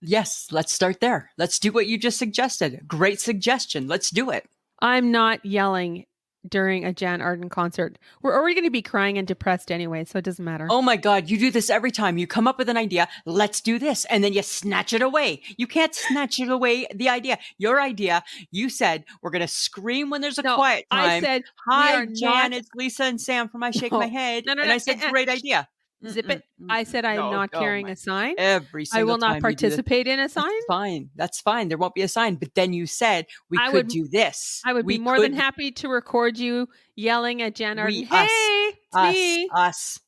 Yes, let's start there. Let's do what you just suggested. Great suggestion. Let's do it. I'm not yelling during a Jan Arden concert. We're already going to be crying and depressed anyway, so it doesn't matter. Oh my God, you do this every time. You come up with an idea, let's do this, and then you snatch it away. You can't snatch it away, the idea. Your idea, you said, we're going to scream when there's a quiet time. I said, hi, Jan, it's Lisa and Sam from I Shake My Head. No, and I said, great idea. Zip it. I said I'm not carrying a sign. Every single I will not time participate in a sign. That's fine. That's fine. There won't be a sign. But then you said we could do this. I would be more than happy to record you yelling at Jan Arden. Hey, it's me.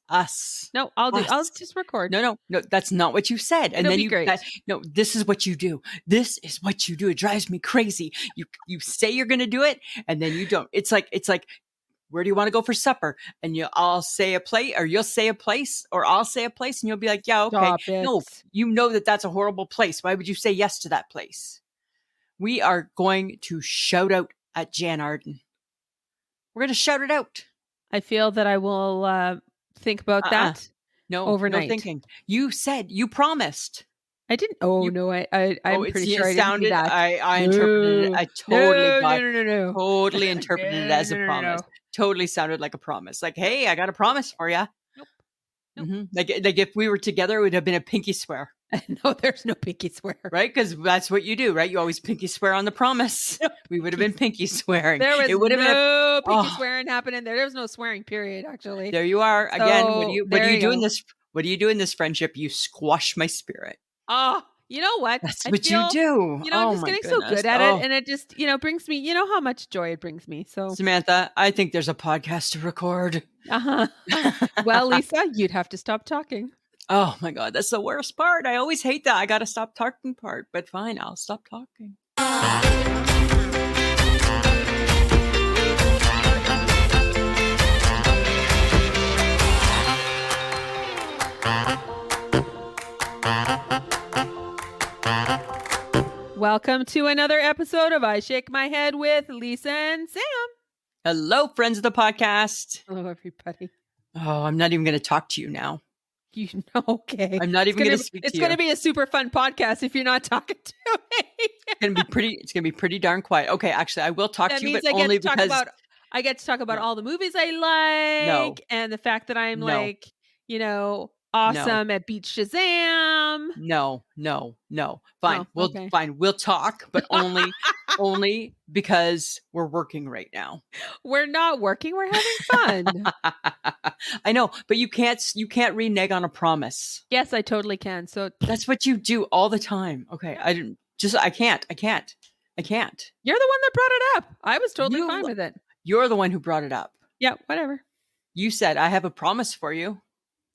Us. No, I'll just record. No. That's not what you said. And It'll be great. No, this is what you do. This is what you do. It drives me crazy. You say you're going to do it, and then you don't. It's like. Where do you want to go for supper? And I'll say a place, or you'll say a place, or I'll say a place, and you'll be like, yeah, okay. No, you know that's a horrible place. Why would you say yes to that place? We are going to shout out at Jan Arden. We're going to shout it out. I feel that I will think about that overnight. No thinking. You said, you promised. I didn't. I'm pretty sure I didn't do that. I interpreted it. I totally totally interpreted it as a promise. Totally sounded like a promise. Like, hey, I got a promise for you. Nope. Mm-hmm. Like if we were together, it would have been a pinky swear. No, there's no pinky swear. Right? Because that's what you do, right? You always pinky swear on the promise. We would have been pinky swearing. There was no pinky swearing happening there. There was no swearing, period, actually. There you are. Again, what are you doing this? What do you do in this friendship? You squash my spirit. Oh, you know what? That's what you do. I'm just getting so good at it. And it just, brings me, how much joy it brings me. So Samantha, I think there's a podcast to record. Well, Lisa, you'd have to stop talking. Oh my God, that's the worst part. I always hate that. I got to stop talking part, but fine, I'll stop talking. Welcome to another episode of I Shake My Head with Lisa and Sam. Hello, friends of the podcast. Hello, everybody. Oh, I'm not even going to talk to you now. Okay. I'm not even going to speak to you. It's going to be a super fun podcast if you're not talking to me. It's going to be pretty darn quiet. Okay, actually, I will talk to you, but only because I get to talk about all the movies I like and the fact that I'm awesome at Beat Shazam. No. Fine. We'll talk, but only because we're working right now. We're not working. We're having fun. I know, but you can't renege on a promise. Yes, I totally can. So that's what you do all the time. Okay. I can't. You're the one that brought it up. I was totally fine with it. You're the one who brought it up. Yeah, whatever. You said, I have a promise for you.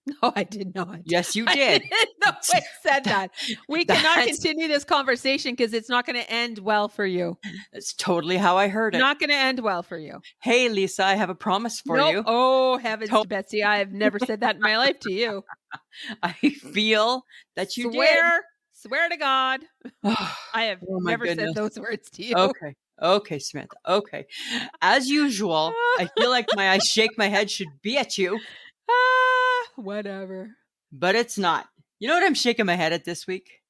No, I did not. Yes, you did. No, I said that. We cannot continue this conversation because it's not going to end well for you. That's totally how I heard it. Not going to end well for you. Hey, Lisa, I have a promise for you. Oh, heavens, Betsy. I have never said that in my life to you. I feel that you Swear to God. I have never said those words to you. Okay, Samantha. Okay. As usual, I feel like I shake my head should be at you. Whatever. But it's not. You know what I'm shaking my head at this week?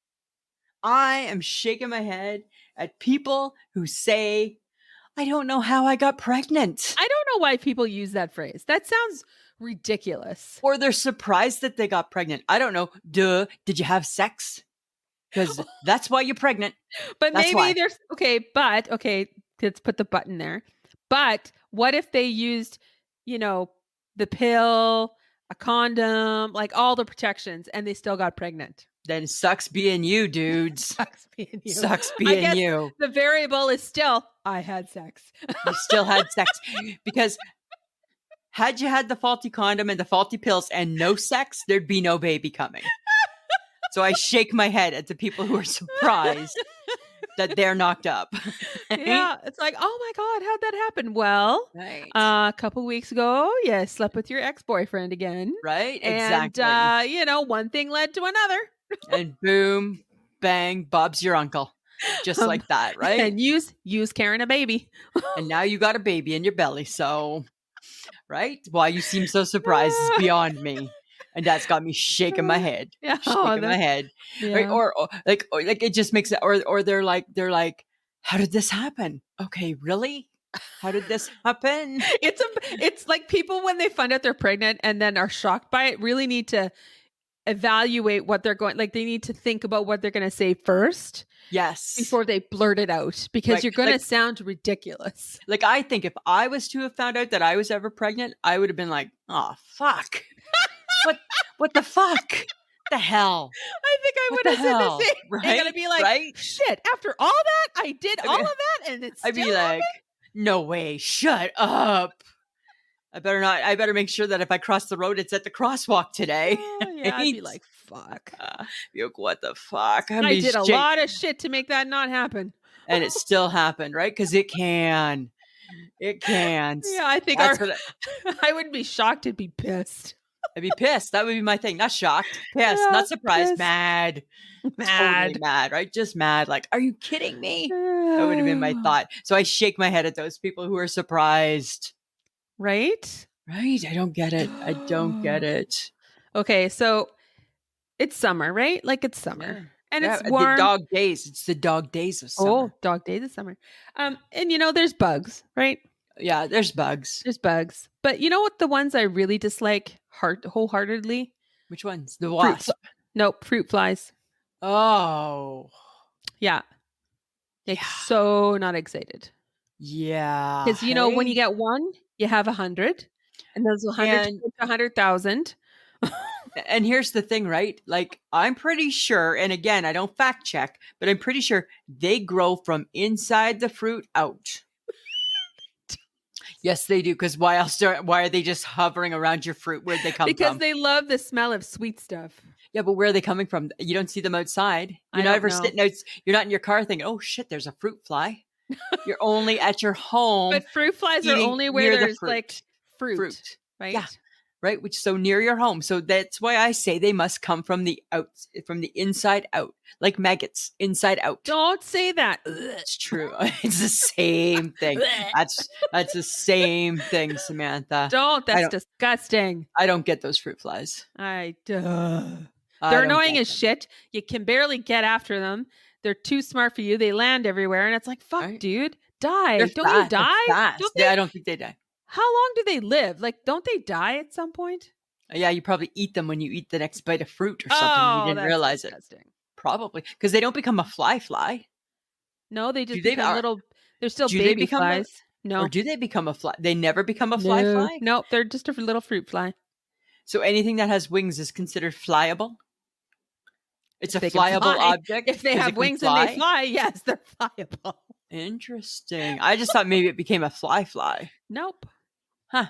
I am shaking my head at people who say, I don't know how I got pregnant. I don't know why people use that phrase. That sounds ridiculous. Or they're surprised that they got pregnant. I don't know. Duh. Did you have sex? Because that's why you're pregnant. But that's maybe there's let's put the button there. But what if they used, the pill, a condom, like all the protections, and they still got pregnant? Then sucks being you, dudes. Sucks being you. Sucks being you. The variable is still, I had sex. You still had sex. Because had you had the faulty condom and the faulty pills and no sex, there'd be no baby coming. So I shake my head at the people who are surprised that they're knocked up. Yeah, it's like, oh my God, how'd that happen? Well, a couple weeks ago, you slept with your ex-boyfriend again. Right, exactly. And, one thing led to another. And boom, bang, Bob's your uncle. Just like that, right? And use carrying a baby. And now you got a baby in your belly, so, right? Why you seem so surprised is beyond me. And that's got me shaking my head, Yeah. shaking my head. Right? Yeah. Or like it just makes it, or they're like, how did this happen? Okay, really? How did this happen? It's like people when they find out they're pregnant and then are shocked by it really need to evaluate what they're going, like they need to think about what they're going to say first Yes. before they blurt it out, because Right. you're going to sound ridiculous. Like, I think if I was to have found out that I was ever pregnant, I would have been like, oh, fuck. What the fuck? The hell? I think I What would the have said the hell? same. Right? They're going to be like, Right? shit, after all that, I did all of that and it's I'd still be like, no way, shut up. I better make sure that if I cross the road, it's at the crosswalk today. Oh, yeah, I'd be like, fuck. Be like, what the fuck? I did a lot of shit to make that not happen. And it still happened, right? Because it can. It can. Yeah, I think I wouldn't be shocked, I'd be pissed. I'd be pissed. That would be my thing. Not shocked. Pissed. Yeah, not surprised. pissed. Mad. Totally mad, right? Just mad. Like, are you kidding me? That would have been my thought. So I shake my head at those people who are surprised. Right? Right? I don't get it. I don't get it. Okay, so it's summer, right? Like it's summer. Yeah. And Yeah, it's warm. The dog days. It's the dog days of summer. Oh, dog days of summer. And there's bugs, right? Yeah, there's bugs. There's bugs. But you know what the ones I really dislike wholeheartedly? Which ones? The wasp. Nope, fruit flies. Oh. Yeah. Like so not excited. Yeah. Because when you get one, you have 100. And those 100 to 100,000. And here's the thing, right? Like, I'm pretty sure, and again, I don't fact check, but I'm pretty sure they grow from inside the fruit out. Yes, they do. Because why are they just hovering around your fruit? Where'd they come from? Because they love the smell of sweet stuff. Yeah, but where are they coming from? You don't see them outside. You're not ever sitting out. You're not in your car thinking, "Oh shit, there's a fruit fly." You're only at your home. But fruit flies are only where there's like fruit, right? Yeah, right. Which so near your home. So that's why I say they must come from the inside out, like maggots, inside out. Don't say that. It's true. It's the same thing. That's the same thing, Samantha. Don't. That's disgusting. I don't get those fruit flies. They're annoying as shit. You can barely get after them. They're too smart for you. They land everywhere. And it's like, fuck, dude, die. Don't you die? I don't think they die. How long do they live? Like, don't they die at some point? Yeah, you probably eat them when you eat the next bite of fruit or something. You didn't realize disgusting. It. Probably. Because they don't become a fly. No, they just become little, they're still baby flies. No. Or do they become a fly? They never become a fly? No, they're just a little fruit fly. So anything that has wings is considered flyable? It's a flyable object? If they have wings and they fly, yes, they're flyable. Interesting. I just thought maybe it became a fly. Nope. Huh.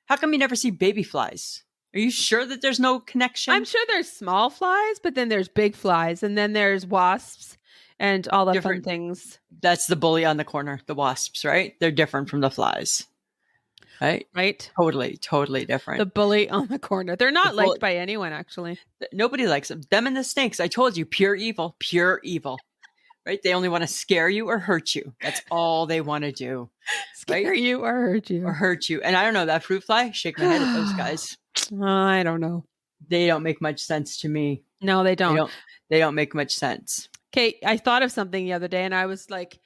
How come you never see baby flies? Are you sure that there's no connection? I'm sure there's small flies, but then there's big flies, and then there's wasps and all the fun things. That's the bully on the corner, the wasps, right? They're different from the flies. Right? Totally different. The bully on the corner. They're not liked by anyone, actually. Nobody likes them. Them and the snakes. I told you, pure evil. Right? They only want to scare you or hurt you. That's all they want to do. Scare you or hurt you. And I don't know, that fruit fly, shake my head at those guys. I don't know. They don't make much sense to me. No, they don't. They don't make much sense. Okay, I thought of something the other day and I was like,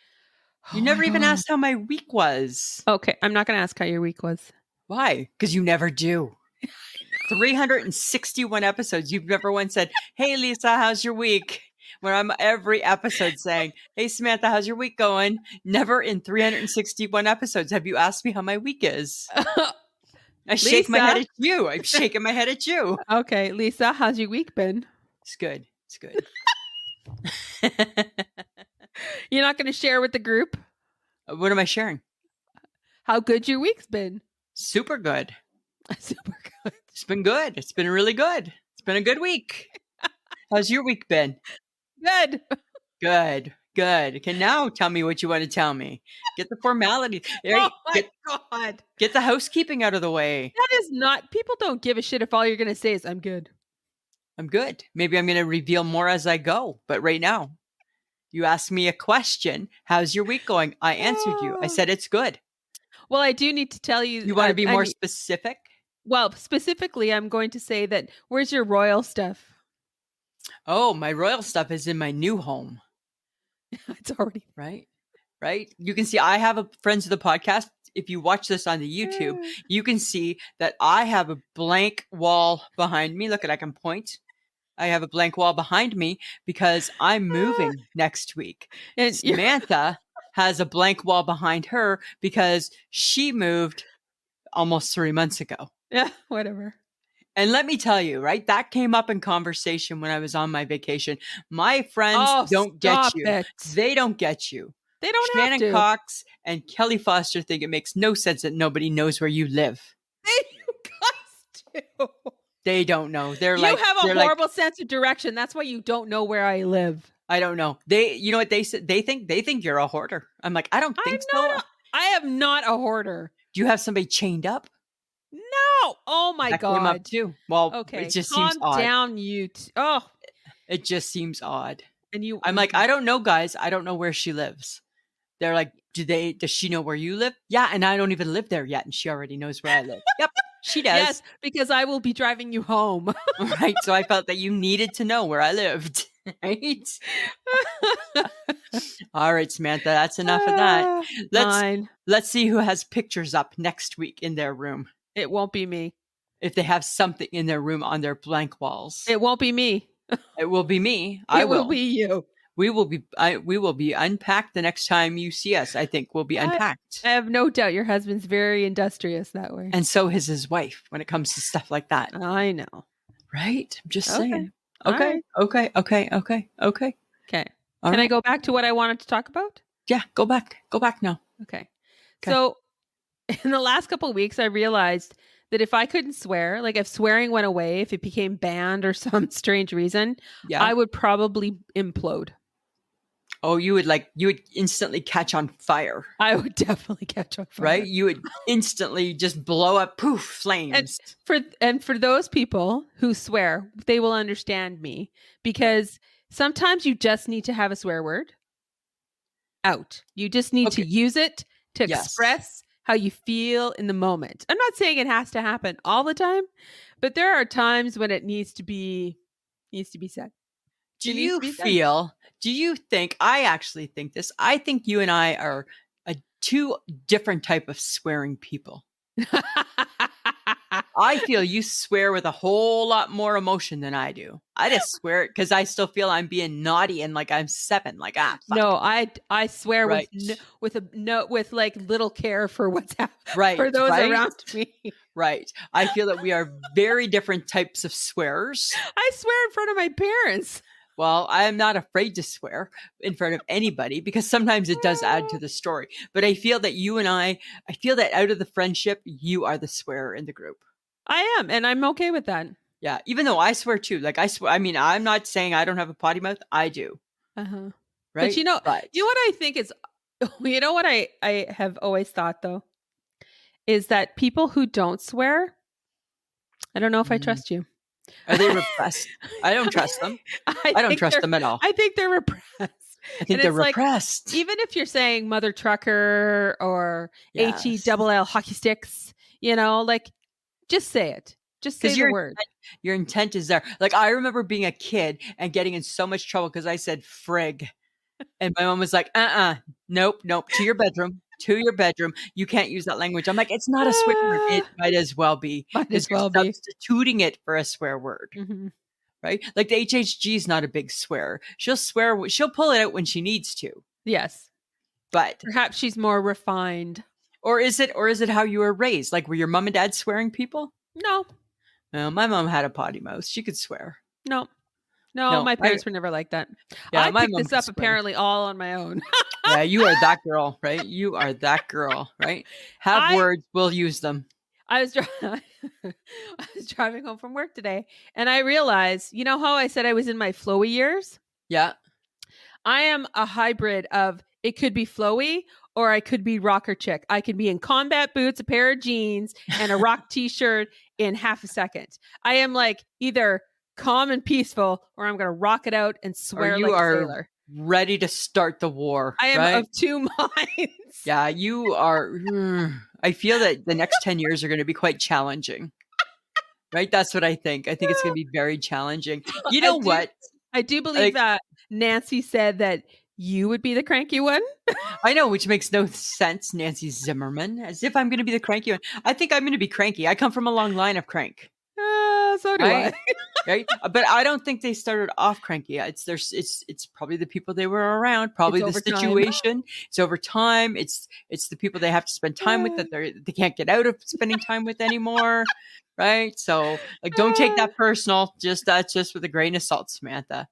you never even asked how my week was. Okay, I'm not going to ask how your week was. Why? Because you never do. 361 episodes. You've never once said, "Hey, Lisa, how's your week?" Where I'm every episode saying, "Hey, Samantha, how's your week going?" Never in 361 episodes have you asked me how my week is. I shake my head at you. I'm shaking my head at you. Okay, Lisa, how's your week been? It's good. You're not going to share with the group? What am I sharing? How good your week's been. Super good. Super good. It's been good. It's been really good. It's been a good week. How's your week been? Good. Okay, now tell me what you want to tell me. Get the formality. Oh my God. Get the housekeeping out of the way. That is not, people don't give a shit if all you're going to say is, I'm good. I'm good. Maybe I'm going to reveal more as I go. But right now, you asked me a question. How's your week going? I answered you. I said it's good. Well, I do need to tell you. You want to be more specific? Well, specifically, I'm going to say that where's your royal stuff? Oh, my royal stuff is in my new home. It's already Right? Right? You can see I have a friends of the podcast. If you watch this on the YouTube, you can see that I have a blank wall behind me. Look at I can point. I have a blank wall behind me because I'm moving next week. and you're Samantha has a blank wall behind her because she moved almost 3 months ago. yeah, whatever. And let me tell you, right? That came up in conversation when I was on my vacation. My friends Oh, don't get stop you. it. They don't get you. They don't have Shannon to. Cox and Kelly Foster think it makes no sense that nobody knows where you live. You guys do. They don't know. They're You like, have a they're like, horrible sense of direction. That's why you don't know where I live. I don't know. They, you know what they said? They think you're a hoarder. I'm like, I don't think so. I am not a hoarder. Do you have somebody chained up? No. Oh my That came up God. too. Well, Okay. it just Calm seems odd. down, you. Oh, It just seems odd. and you. I'm like, I don't know, guys. I don't know where she lives. They're like, does she know where you live? Yeah, and I don't even live there yet, and she already knows where I live. Yep, she does. Yes, because I will be driving you home. Right. So I felt that you needed to know where I lived. Right. All right, Samantha, that's enough of that. Fine. Let's see who has pictures up next week in their room. It won't be me. If they have something in their room on their blank walls. It won't be me. It will be me. It will be you. We will be unpacked the next time you see us. I think we'll be unpacked. I have no doubt your husband's very industrious that way. And so is his wife when it comes to stuff like that. I know. Right? I'm just Okay. saying. All Okay. right. Okay. Okay. All Can I right. go back to what I wanted to talk about? Yeah, go back. Go back now. Okay. Okay. So in the last couple of weeks, I realized that if I couldn't swear, like if swearing went away, if it became banned or some strange reason, Yeah. I would probably implode. Oh, you would instantly catch on fire. I would definitely catch on fire. Right? You would instantly just blow up, poof, flames. For those people who swear, they will understand me because sometimes you just need to have a swear word out. You just need to use it to express how you feel in the moment. I'm not saying it has to happen all the time, but there are times when it needs to be said. Do you think, I actually think this, I think you and I are two different type of swearing people. I feel you swear with a whole lot more emotion than I do. I just swear it because I still feel I'm being naughty and like I'm 7. Like, fuck. No, I swear Right. with like little care for what's happening Right. for those right? around me. Right. I feel that we are very different types of swearers. I swear in front of my parents. Well, I am not afraid to swear in front of anybody because sometimes it does add to the story. But I feel that you and I feel that out of the friendship, you are the swearer in the group. I am, and I'm okay with that. Yeah, even though I swear too. Like I swear, I mean, I'm not saying I don't have a potty mouth. I do. Uh-huh. Right? But you know what I think is, you know what I have always thought though, is that people who don't swear, I don't know if I trust you. Are they repressed? I don't trust them. I don't trust them at all. I think they're repressed. I think they're repressed. Like, even if you're saying mother trucker or HE hockey sticks, you know, like just say it. Just say the word. Your intent is there. Like I remember being a kid and getting in so much trouble because I said frig. And my mom was like, nope, to your bedroom. To your bedroom. You can't use that language. I'm like, it's not a swear word. It might as well be. Might as well you're be. Substituting it for a swear word. Mm-hmm. Right? Like the HHG is not a big swear. She'll pull it out when she needs to. Yes. But perhaps she's more refined. Or is it how you were raised? Like were your mom and dad swearing people? No. No, my mom had a potty mouth. She could swear. No, my parents were never like that. Yeah, I picked this up apparently all on my own. Yeah, you are that girl, right? You are that girl, right? Have words, we'll use them. I was driving home from work today and I realized, you know how I said I was in my flowy years? Yeah. I am a hybrid of it could be flowy or I could be rocker chick. I could be in combat boots, a pair of jeans, and a rock t-shirt in half a second. I am like either calm and peaceful or I'm going to rock it out and swear like a sailor. Ready to start the war. I am of two minds. Yeah, you are. I feel that the next 10 years are going to be quite challenging. Right? That's what I think. I think it's going to be very challenging. You know what? I do believe Like, that Nancy said that you would be the cranky one. I know, which makes no sense, Nancy Zimmerman, as if I'm going to be the cranky one. I think I'm going to be cranky. I come from a long line of crank. So do Right? I. Right? But I don't think they started off cranky. It's probably the people they were around, probably It's the over time. situation. It's over time. It's the people they have to spend time with that they can't get out of spending time with anymore. Right? So like don't take that personal. That's just with a grain of salt, Samantha.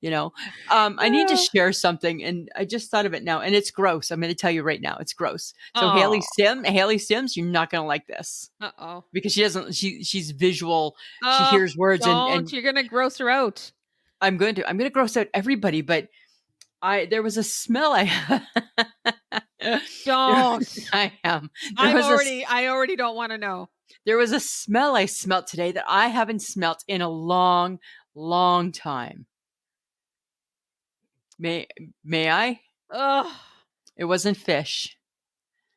I need to share something, and I just thought of it now, and it's gross. I'm going to tell you right now, it's gross. So Haley Sims, you're not going to like this. Uh-oh. Because she doesn't, she's visual. She hears words and you're gonna gross her out. I'm going to gross out everybody, but there was a smell Don't. I am. I already don't want to know. There was a smell I smelt today that I haven't smelt in a long, long time. May I? Ugh. It wasn't fish.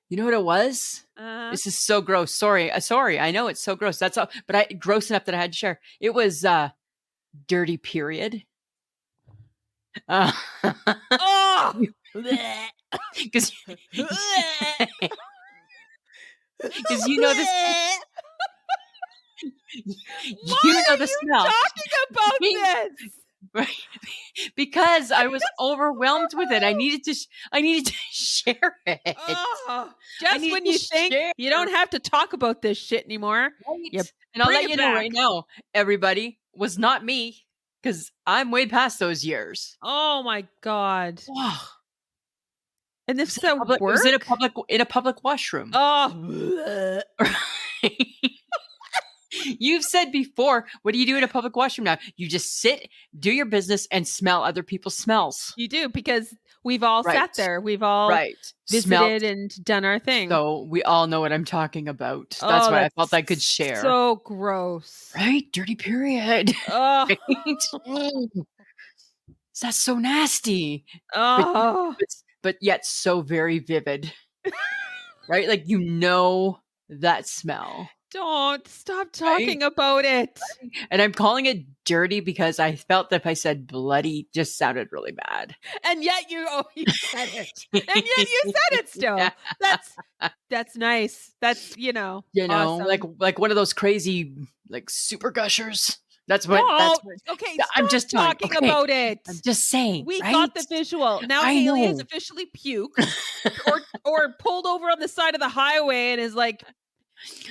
You know what it was? This is so gross. Sorry. I know it's so gross. That's all, but gross enough that I had to share. It was dirty period. Oh! Because you know this. Why are you smell. Talking about this? Right. Because I was overwhelmed with it. I needed to share it. Just when you think you don't have to talk about this shit anymore. Right. And I'll let you know right now, everybody, was not me, because I'm way past those years. Oh my God. And this is at work? It was in a public washroom. Oh. You've said before, what do you do in a public washroom now? You just sit, do your business, and smell other people's smells. You do, because we've all sat there. We've all visited and done our thing. So we all know what I'm talking about. That's why I felt I could share. So gross. Right? Dirty period. Oh. That's so nasty. Oh. But yet so very vivid. Right? Like, that smell. Don't stop talking about it. And I'm calling it dirty because I felt that if I said bloody, just sounded really bad. And yet you said it. And yet you said it still. Yeah. That's nice. That's, awesome. like one of those crazy, like, super gushers. That's what. Okay, I'm just talking about it. I'm just saying. We got the visual. Now Haley has officially puked or pulled over on the side of the highway and is like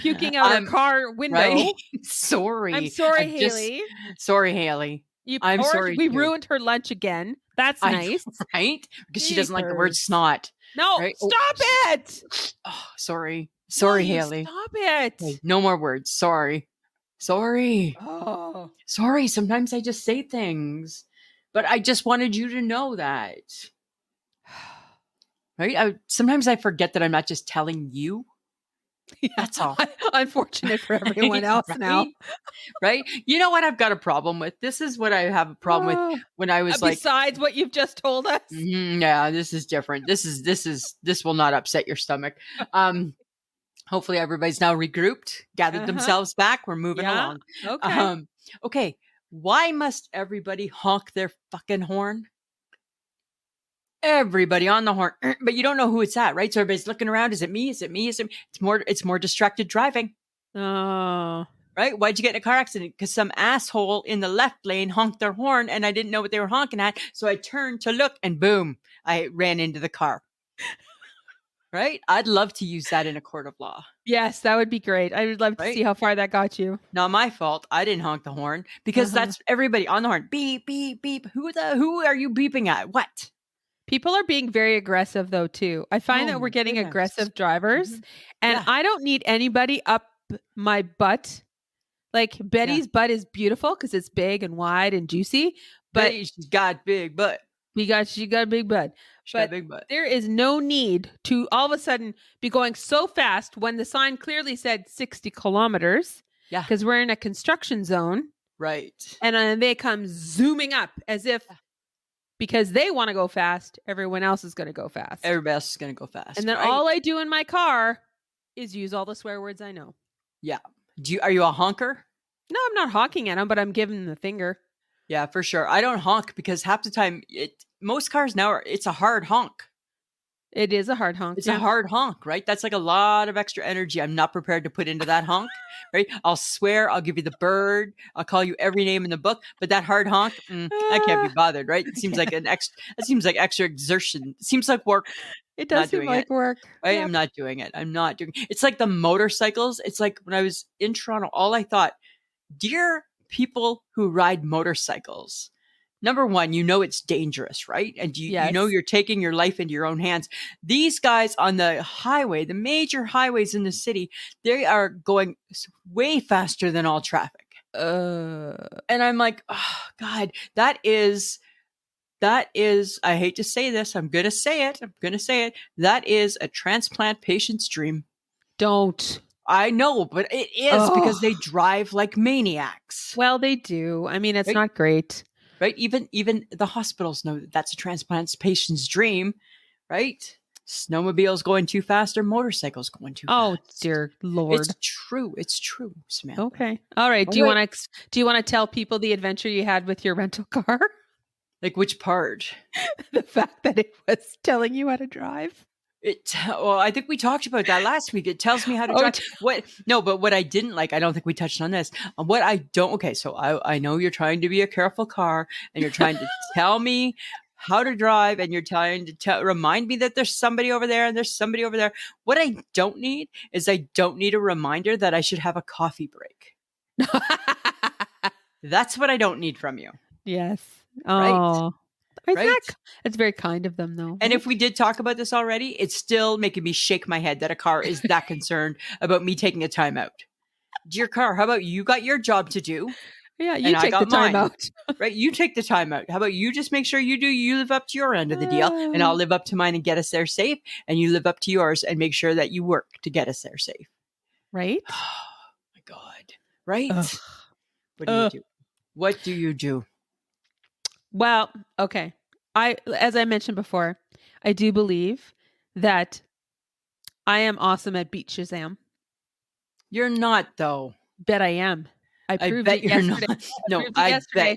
puking out her car window. Right? Sorry. I'm sorry, Haley. Sorry, Haley. I'm sorry. We ruined her lunch again. That's nice. Right? Because she doesn't like the word snot. No, right? Stop it. Oh, sorry. Sorry, Haley. Stop it. Okay, no more words. Sorry. Oh. Sorry. Sometimes I just say things. But I just wanted you to know that. Right? Sometimes I forget that I'm not just telling you. Yeah, that's all. Unfortunate for everyone else now. Right? You know what I've got a problem with? This is what I have a problem with when I was besides what you've just told us? Yeah, this is different. This will not upset your stomach. Hopefully everybody's now regrouped, gathered themselves back. We're moving along. Okay. Okay. Why must everybody honk their fucking horn? Everybody on the horn, but you don't know who it's at, right? So everybody's looking around. Is it me? Is it me? It's more distracted driving. Oh. Right? Why'd you get in a car accident? Because some asshole in the left lane honked their horn and I didn't know what they were honking at. So I turned to look and boom, I ran into the car. Right? I'd love to use that in a court of law. Yes, that would be great. I would love to see how far that got you. Not my fault. I didn't honk the horn because that's everybody on the horn. Beep, beep, beep. Who are you beeping at? What? People are being very aggressive though too. I find that we're getting aggressive drivers and I don't need anybody up my butt. Like Betty's butt is beautiful because it's big and wide and juicy, but she's got big butt. She got a big butt. There is no need to all of a sudden be going so fast when the sign clearly said 60 kilometers. Yeah. Because we're in a construction zone. Right. And they come zooming up as if because they want to go fast, everyone else is going to go fast. Everybody else is going to go fast. And then all I do in my car is use all the swear words I know. Yeah. Are you a honker? No, I'm not honking at them, but I'm giving them the finger. Yeah, for sure. I don't honk because half the time most cars now it's a hard honk. It is a hard honk. It's a Yeah. hard honk, right? That's like a lot of extra energy I'm not prepared to put into that honk, right? I'll swear, I'll give you the bird, I'll call you every name in the book, but that hard honk, I can't be bothered, right? It seems like it seems like extra exertion. It seems like work. It Not does seem doing like it. work. Right? Yep. I'm not doing it. I'm not doing it. It's like the motorcycles. It's like when I was in Toronto, all I thought, dear people who ride motorcycles, number one, you know it's dangerous, right? And you know Yes. you're taking your life into your own hands. These guys on the highway, the major highways in the city, they are going way faster than all traffic. And I'm like, oh God, that is, I hate to say this, I'm going to say it. That is a transplant patient's dream. Don't. I know, but it is because they drive like maniacs. Well, they do. I mean, it's Right? not great. Right? Even the hospitals know that that's a transplant patient's dream, right? Snowmobiles going too fast or motorcycles going too Oh, fast. dear Lord. It's true, Samantha. Okay. All right. Do you want to tell people the adventure you had with your rental car? Like which part? The fact that it was telling you how to drive. Well, I think we talked about that last week. It tells me how to drive. But what I didn't like, I don't think we touched on this. What I don't, okay, so I know you're trying to be a careful car and you're trying to tell me how to drive and you're trying to remind me that there's somebody over there and there's somebody over there. What I don't need is I don't need a reminder that I should have a coffee break. That's what I don't need from you. Yes. Right? Right? It's very kind of them, though. And if we did talk about this already, it's still making me shake my head that a car is that concerned about me taking a time out. Dear car, how about you got your job to do? Yeah, you take the time out. Right? You take the time out. How about you just make sure you live up to your end of the deal and I'll live up to mine and get us there safe. And you live up to yours and make sure that you work to get us there safe. Right? Oh my God. Right? Ugh. What do you do? What do you do? Well, okay. As I mentioned before, I do believe that I am awesome at Beat Shazam. You're not, though. Bet I am. I proved bet it you're yesterday. not. No, I bet.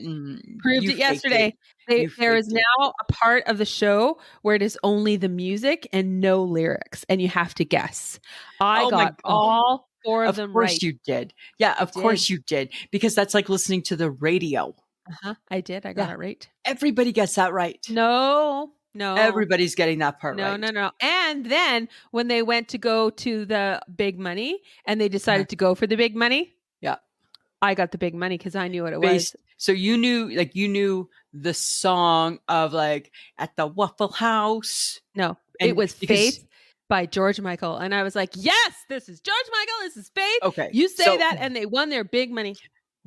Proved it yesterday. There is now a part of the show where it is only the music and no lyrics, and you have to guess. I got all four of them right. Of course you did. Yeah, of course you did. Because that's like listening to the radio. I did. I got it right. Everybody gets that right. No. Everybody's getting that part right. No. And then when they went to go to the big money and they decided to go for the big money. Yeah. I got the big money because I knew what it was. So you knew the song of like at the Waffle House. No, it was Faith by George Michael. And I was like, yes, this is George Michael. This is Faith. Okay. You say that and they won their big money.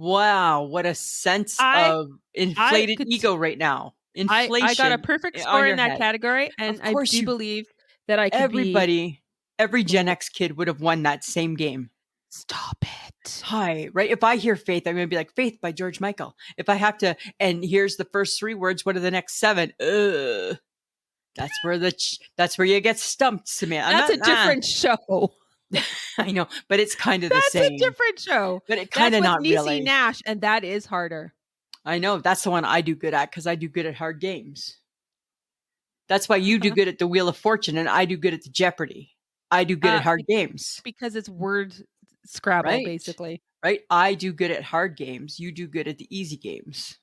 Wow. What a sense of inflated ego right now. Inflation. I got a perfect score in that category. And I do believe that I could every Gen X kid would have won that same game. Stop it. Hi, right? If I hear Faith, I'm going to be like, Faith by George Michael. If I have to, and here's the first 3 words, what are the next 7? That's where you get stumped, Samantha. That's a different show. I know, but it's kind of the same. That's a different show. But it kind of not really. Niecy Nash, and that is harder. I know. That's the one I do good at because I do good at hard games. That's why you do good at the Wheel of Fortune and I do good at the Jeopardy. I do good at hard games. Because it's word Scrabble, basically. Right? I do good at hard games. You do good at the easy games.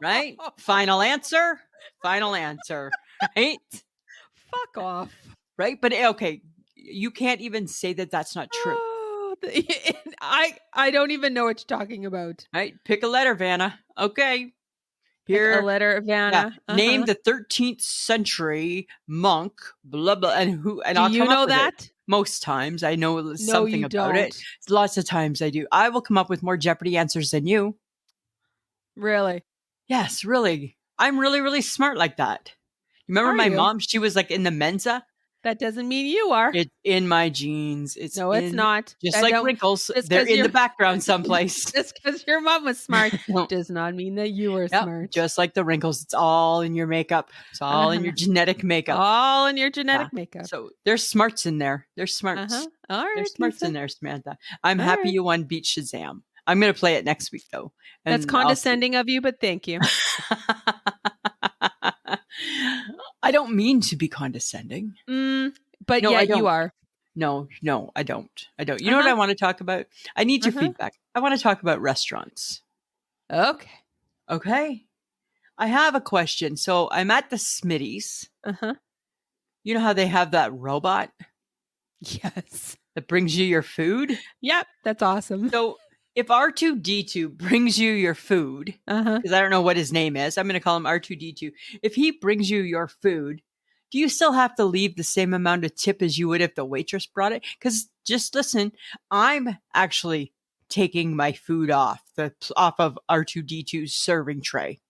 Right? Final answer. Right? Fuck off. Right? But okay, you can't even say that that's not true. I don't even know what you're talking about. Right? Pick a letter, Vanna. Okay. Here, pick a letter, Vanna. Yeah. Name the 13th century monk, blah, blah, and who, and do I'll you know that? Most times I know something about it. Lots of times I do. I will come up with more Jeopardy answers than you. Really? Yes, really. I'm really, really smart like that. Remember my mom? She was like in the Mensa. That doesn't mean you are. It's in my genes. It's No, it's in, not. just I like don't wrinkles. just They're because in the you're background someplace. just because your mom was smart No. does not mean that you were Yep, smart. just like the wrinkles. It's all in your makeup. It's all in Uh-huh. your genetic makeup. All in your Yeah. genetic makeup. So there's smarts in there. There's smarts. Uh-huh. All right, There's smarts Lisa. in there, Samantha. I'm All happy right. you won Beat Shazam. I'm going to play it next week, though. That's And I'll see. condescending of you, but thank you. I don't mean to be condescending. But No, I yet you don't. are. No, I don't. You know what I want to talk about? I need your Uh-huh. feedback. I want to talk about restaurants. Okay. Okay. I have a question. So I'm at the Smitty's. Uh-huh. You know how they have that robot Yes. that brings you your food? Yep. That's awesome. So if R2D2 brings you your food, Uh-huh. because I don't know what his name is, I'm going to call him R2D2. If he brings you your food, do you still have to leave the same amount of tip as you would if the waitress brought it? Because just listen, I'm actually taking my food off of R2D2's serving tray.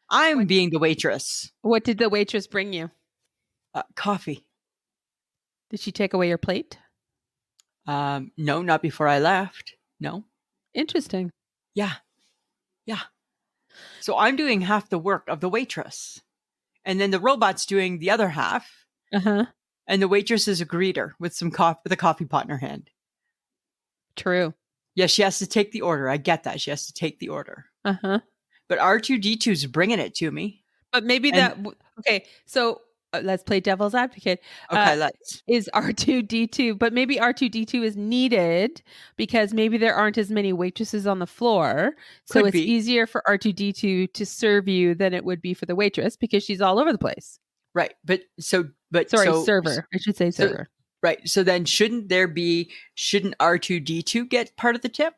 I'm being the waitress. What did the waitress bring you? Coffee. Did she take away your plate? No, not before I left. No. Interesting. Yeah. So I'm doing half the work of the waitress. And then the robot's doing the other half. Uh-huh. And the waitress is a greeter with a coffee pot in her hand. True. Yeah, she has to take the order. I get that. She has to take the order. Uh-huh. But R2D2's bringing it to me. But maybe okay, so let's play devil's advocate. Okay, let's. Is R2D2, but maybe R2D2 is needed because maybe there aren't as many waitresses on the floor. So Could it's be. easier for R2D2 to serve you than it would be for the waitress because she's all over the place. Right. Server. I should say server. Right. So then shouldn't R2D2 get part of the tip?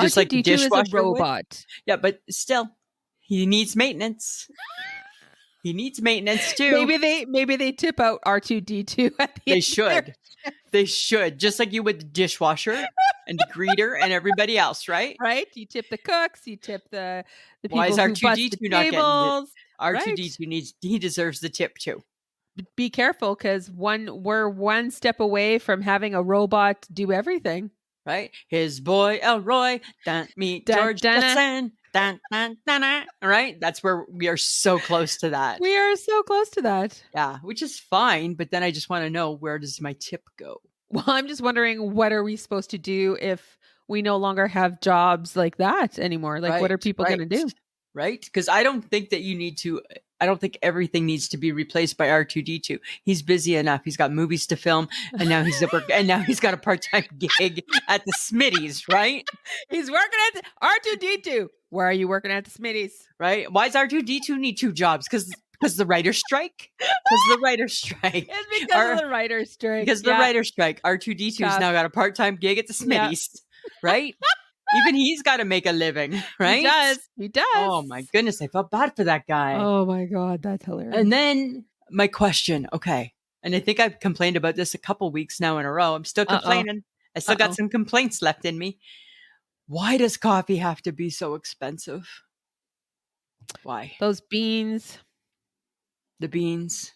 Just R2D2 like the dishwasher is a robot. would? Yeah, but still, he needs maintenance. He needs maintenance too. Maybe they tip out R2D2 at the They end should. They should. Just like you would the dishwasher and the greeter and everybody else, right? Right? You tip the cooks, you tip the people Why is who bust R2D2 the not getting it? tables. R2D2 he deserves the tip too. Be careful because we're one step away from having a robot do everything. Right? His boy Elroy, don't meet George Jetson. Right? That's where we are so close to that. We are so close to that. Yeah, which is fine, but then I just want to know, where does my tip go? Well, I'm just wondering, what are we supposed to do if we no longer have jobs like that anymore? Like, what are people going to do? Right? Because I don't think everything needs to be replaced by R2D2. He's busy enough. He's got movies to film, and now he's at work, and now he's got a part-time gig at the Smitty's, right? He's working at R2D2. Where are you working at the Smitty's? Right? Why does R2D2 need two jobs? Because the writer's strike? Because the writer's strike. It's because of the writer's strike. Because the writer's strike. R2D2's now got a part-time gig at the Smitty's, right? Even he's got to make a living, right? He does. Oh my goodness, I felt bad for that guy. Oh my God, that's hilarious. And then my question, okay, and I think I've complained about this a couple weeks now in a row. I'm still complaining. I still got some complaints left in me. Why does coffee have to be so expensive? Why? Those beans. The beans.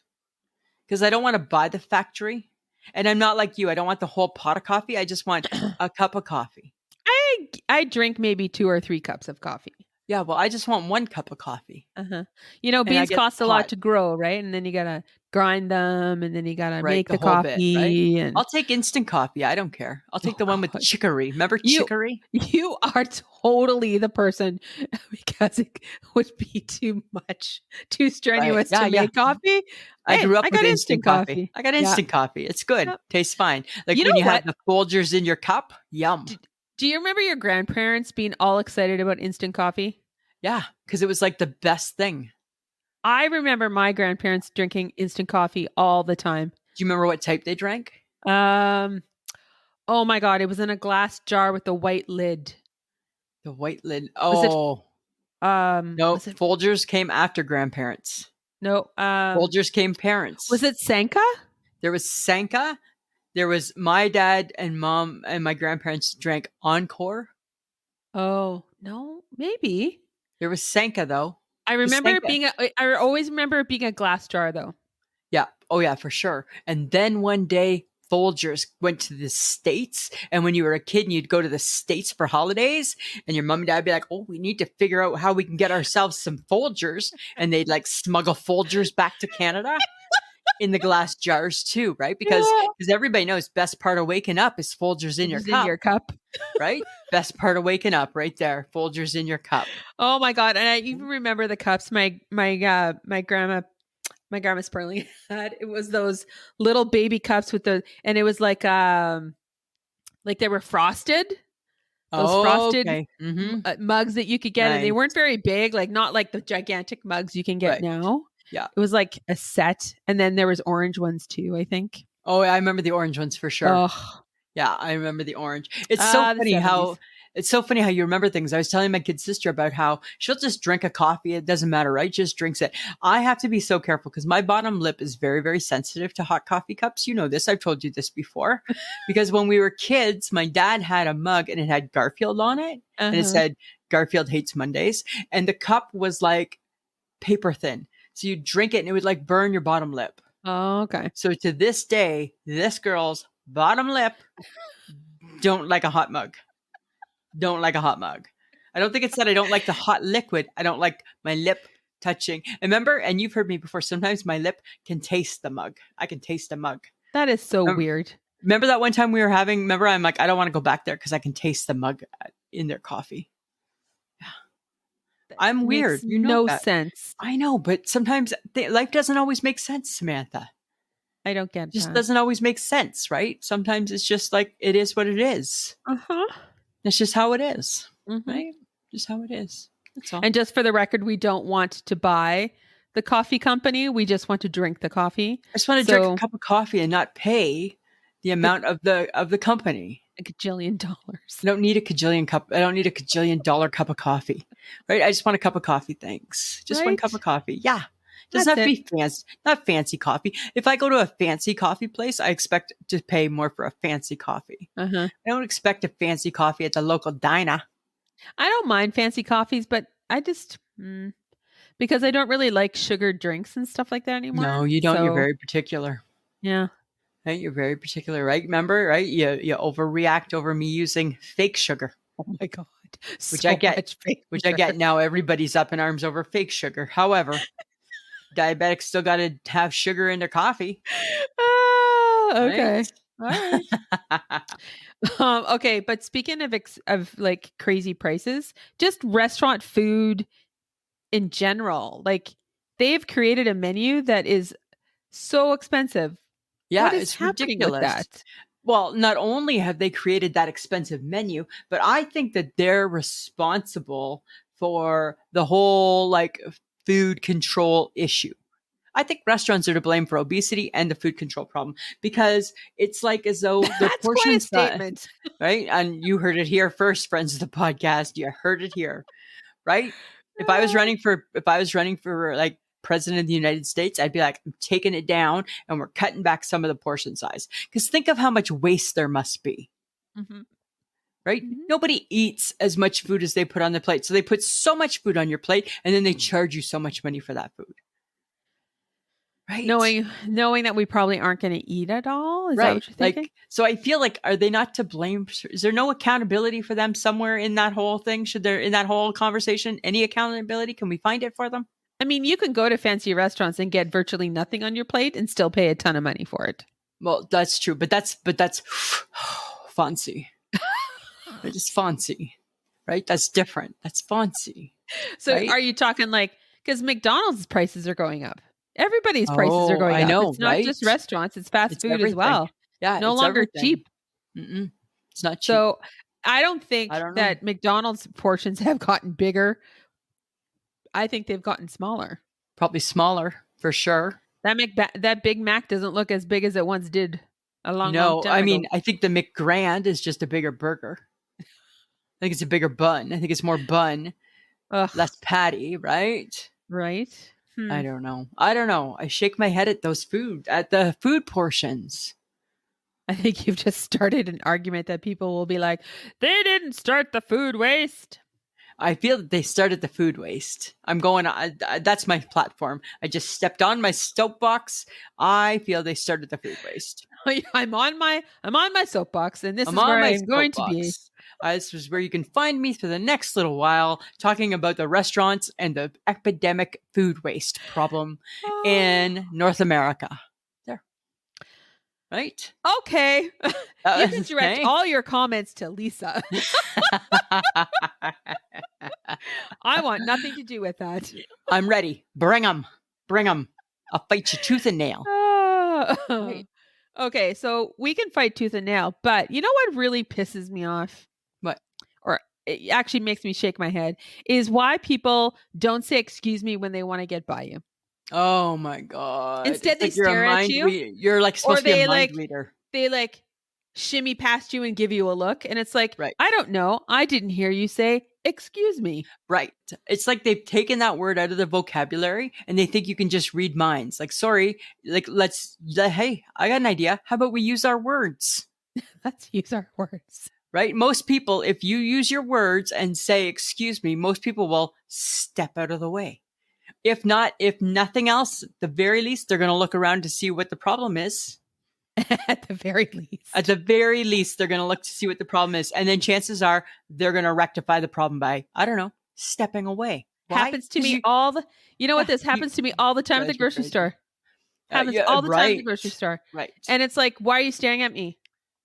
Because I don't want to buy the factory. And I'm not like you. I don't want the whole pot of coffee. I just want a cup of coffee. I drink maybe 2 or 3 cups of coffee. Yeah, well, I just want 1 cup of coffee. You know, beans cost a lot to grow, right? And then you got to grind them, and then you got to make the coffee. Bit, right? And I'll take instant coffee. I don't care. I'll take the one with chicory. Remember chicory? You are totally the person, because it would be too strenuous to make coffee. I grew up with instant coffee. I got instant coffee. It's good. Yep. Tastes fine. Like when you have the Folgers in your cup. Yum. Do you remember your grandparents being all excited about instant coffee? Yeah, because it was like the best thing. I remember my grandparents drinking instant coffee all the time. Do you remember what type they drank? Oh my God, it was in a glass jar with the white lid. The white lid. Oh. No, Folgers came after grandparents. No. Folgers came parents. Was it Sanka? There was Sanka. There was my dad and mom and my grandparents drank Encore. Oh, no, maybe. There was Sanka though. I remember I always remember it being a glass jar though. Yeah. Oh yeah, for sure. And then one day Folgers went to the States. And when you were a kid and you'd go to the States for holidays and your mom and dad would be like, oh, we need to figure out how we can get ourselves some Folgers. And they'd like smuggle Folgers back to Canada in the glass jars too, right? Because Yeah. everybody knows best part of waking up is Folgers in your Just in cup, your cup. right? Best part of waking up right there. Folgers in your cup. Oh my God. And I even remember the cups my grandma Sperling had. It was those little baby cups and it was like they were frosted. Those Oh, frosted okay. Mm-hmm. mugs that you could get, and they Nice. weren't very big, like not like the gigantic mugs you can get Right. now. Yeah. It was like a set, and then there was orange ones too, I think. Oh, I remember the orange ones for sure. Oh, Yeah, I remember the orange. It's so the funny 70s. how you remember things. I was telling my kid sister about how she'll just drink a coffee. It doesn't matter, right? Just drinks it. I have to be so careful because my bottom lip is very, very sensitive to hot coffee cups. You know this. I've told you this before. Because when we were kids, my dad had a mug and it had Garfield on it. And it said, Garfield hates Mondays. And the cup was like paper thin. So you drink it and it would like burn your bottom lip. Oh, okay. So to this day, this girl's bottom lip don't like a hot mug. Don't like a hot mug. I don't think it's that I don't like the hot liquid. I don't like my lip touching. Remember, and you've heard me before, sometimes my lip can taste the mug. I can taste a mug. That is so weird. Remember that one time we were having, remember I'm like, I don't want to go back there because I can taste the mug in their coffee. Yeah. I'm weird. Makes You know no sense. I know, but sometimes life doesn't always make sense, Samantha. I don't get Just that. doesn't always make sense, right? Sometimes it's just like it is what it is. It's just how it is, right? Just how it is. That's all. And just for the record, we don't want to buy the coffee company. We just want to drink the coffee. I just want to drink a cup of coffee and not pay the amount of the company. A gajillion dollars. I don't need a gajillion cup. I don't need a gajillion dollar cup of coffee, right? I just want a cup of coffee. Thanks. Just one cup of coffee. Yeah. Doesn't have to be fancy, not fancy coffee. If I go to a fancy coffee place, I expect to pay more for a fancy coffee. I don't expect a fancy coffee at the local diner. I don't mind fancy coffees, but I just because I don't really like sugared drinks and stuff like that anymore. No, you don't. You're very particular. Yeah. Right? You're very particular, right? Remember, right? You overreact over me using fake sugar. Oh my God. Which I get now. Everybody's up in arms over fake sugar. However, diabetics still got to have sugar in their coffee. Okay. Right? All right. Okay, but speaking of like crazy prices, just restaurant food in general, like they've created a menu that is so expensive. Yeah, what is it's happening ridiculous. With that? Well, not only have they created that expensive menu, but I think that they're responsible for the whole like food control issue. I think restaurants are to blame for obesity and the food control problem because it's like as though the portion statement, right? And you heard it here first, friends of the podcast. You heard it here, right? If I was running for like president of the United States, I'd be like, I'm taking it down and we're cutting back some of the portion size. Because think of how much waste there must be. Right? Nobody eats as much food as they put on their plate. So they put so much food on your plate and then they charge you so much money for that food. Right. Knowing that we probably aren't going to eat at all. Is that what you're thinking? Like, so I feel like, are they not to blame? Is there no accountability for them somewhere in that whole thing? Should there, in that whole conversation, any accountability? Can we find it for them? I mean, you can go to fancy restaurants and get virtually nothing on your plate and still pay a ton of money for it. Well, that's true, but that's fancy. It's just fancy, right? That's different. That's fancy. So right? Are you talking like, because McDonald's prices are going up. Everybody's prices are going up. I know, it's not just restaurants, it's fast food everything. as well. Yeah. No longer cheap. It's not cheap. So I don't think that McDonald's portions have gotten bigger. I think they've gotten smaller. Probably smaller for sure. That Big Mac doesn't look as big as it once did a long time ago. I mean, I think the McGrand is just a bigger burger. I think it's a bigger bun. I think it's more bun, less patty, right? Right. I don't know. I shake my head at the food portions. I think you've just started an argument that people will be like, they didn't start the food waste. I feel that they started the food waste. I'm going. That's my platform. I just stepped on my soapbox. I feel they started the food waste. I'm on my soapbox, and this I'm is where on my I'm going to be. soapbox. This is where you can find me for the next little while, talking about the restaurants and the epidemic food waste problem in North America. There, right? Okay. You can direct all your comments to Lisa. I want nothing to do with that. I'm ready. Bring them. Bring them. I'll fight you tooth and nail. Right. Okay, so we can fight tooth and nail, but you know what really pisses me off? What? Or it actually makes me shake my head is why people don't say excuse me when they want to get by you. Oh my God. Instead, it's they stare at you. You're like supposed to be a mind reader. They like shimmy past you and give you a look. And it's like, right. I don't know. I didn't hear you say, excuse me. Right. It's like they've taken that word out of the vocabulary and they think you can just read minds. Like, sorry, like hey, I got an idea. How about we use our words? Let's use our words. Right? Most people, if you use your words and say, excuse me, most people will step out of the way. If nothing else, at the very least, they're going to look around to see what the problem is. At the very least. At the very least, they're going to look to see what the problem is. And then chances are they're going to rectify the problem by, I don't know, stepping away. Why? Happens to me you know what this happens to me all the time at the grocery store. Happens all the time at the grocery store. Right. And it's like, why are you staring at me?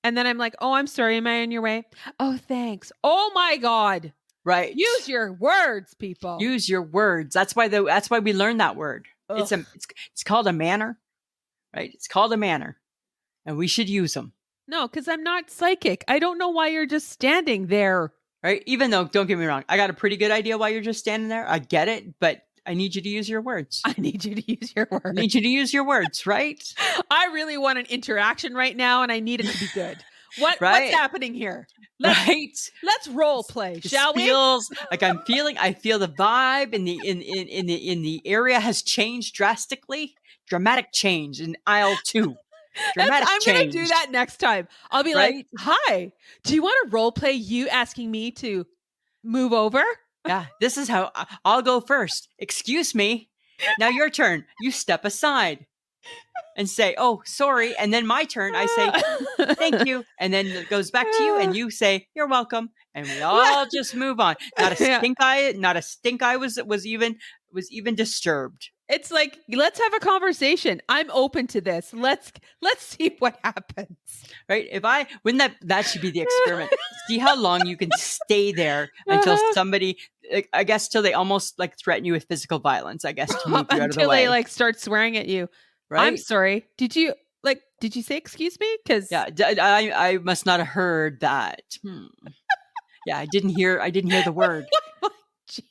And then I'm like, oh, I'm sorry. Am I in your way? Oh, thanks. Oh my God. Right. Use your words, people. Use your words. That's why we learned that word. Ugh. It's called a manner. Right? It's called a manner. And we should use them. No, because I'm not psychic. I don't know why you're just standing there. Right? Even though, don't get me wrong, I got a pretty good idea why you're just standing there. I get it, but I need you to use your words. I need you to use your words. I need you to use your words, right? I really want an interaction right now, and I need it to be good. What's happening here? Let's role play, shall we? Feels like I feel the vibe in the area has changed drastically. Dramatic change in aisle 2. I'm going to do that next time. I'll be like, hi, do you want to role play you asking me to move over? Yeah, this is how I'll go first. Excuse me. Now your turn. You step aside and say, oh, sorry. And then my turn. I say, thank you. And then it goes back to you and you say, you're welcome. And we all just move on. Not a stink eye was even disturbed. It's like, let's have a conversation. I'm open to this. Let's see what happens. Right? That should be the experiment. See how long you can stay there until somebody, I guess, till they almost like threaten you with physical violence, I guess, to move you out of the way. Until they like start swearing at you. Right? I'm sorry. Did you say excuse me? Because I must not have heard that. Yeah, I didn't hear the word.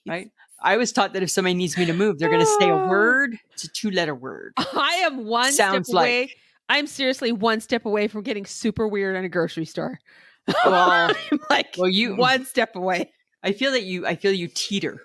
Right? I was taught that if somebody needs me to move, they're going to say a word. It's a 2-letter word. I am one step away. I'm seriously one step away from getting super weird in a grocery store. Well, I'm like, one step away. I feel you teeter.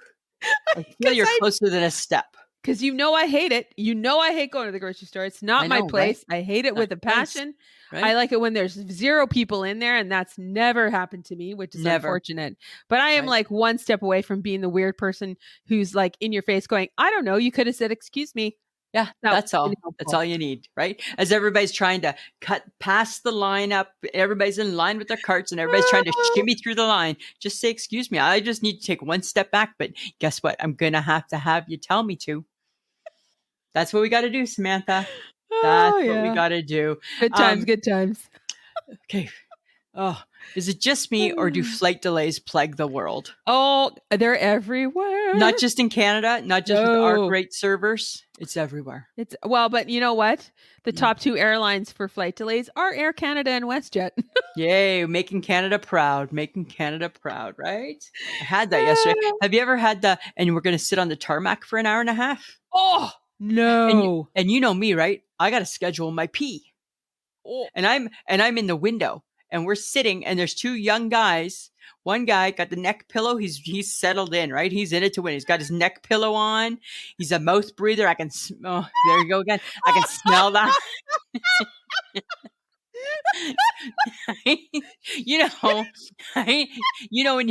I feel you're closer than a step. Because I hate it. I hate going to the grocery store. It's not my place. Right? I hate it with a passion. Right? I like it when there's 0 people in there, and that's never happened to me, which is unfortunate. But I am like one step away from being the weird person who's like in your face going, I don't know, you could have said, excuse me. Yeah, that's all. That's all you need, right? As everybody's trying to cut past the line up, everybody's in line with their carts and everybody's trying to shimmy through the line. Just say, excuse me, I just need to take one step back. But guess what? I'm going to have you tell me to. That's what we got to do, Samantha. That's what we got to do. Good times, good times. Okay. Oh, is it just me or do flight delays plague the world? Oh, they're everywhere. Not just in Canada, not just with our great servers. It's everywhere. But you know what? The top 2 airlines for flight delays are Air Canada and WestJet. Yay, making Canada proud, right? I had that yesterday. Have you ever had and we're going to sit on the tarmac for an hour and a half? Oh, no. And you know me, right? I got to schedule my pee. Oh. And I'm in the window. And we're sitting, and there's 2 young guys. One guy got the neck pillow. He's settled in, right? He's in it to win. He's got his neck pillow on. He's a mouth breather. There you go again. I can smell that. you know, I, when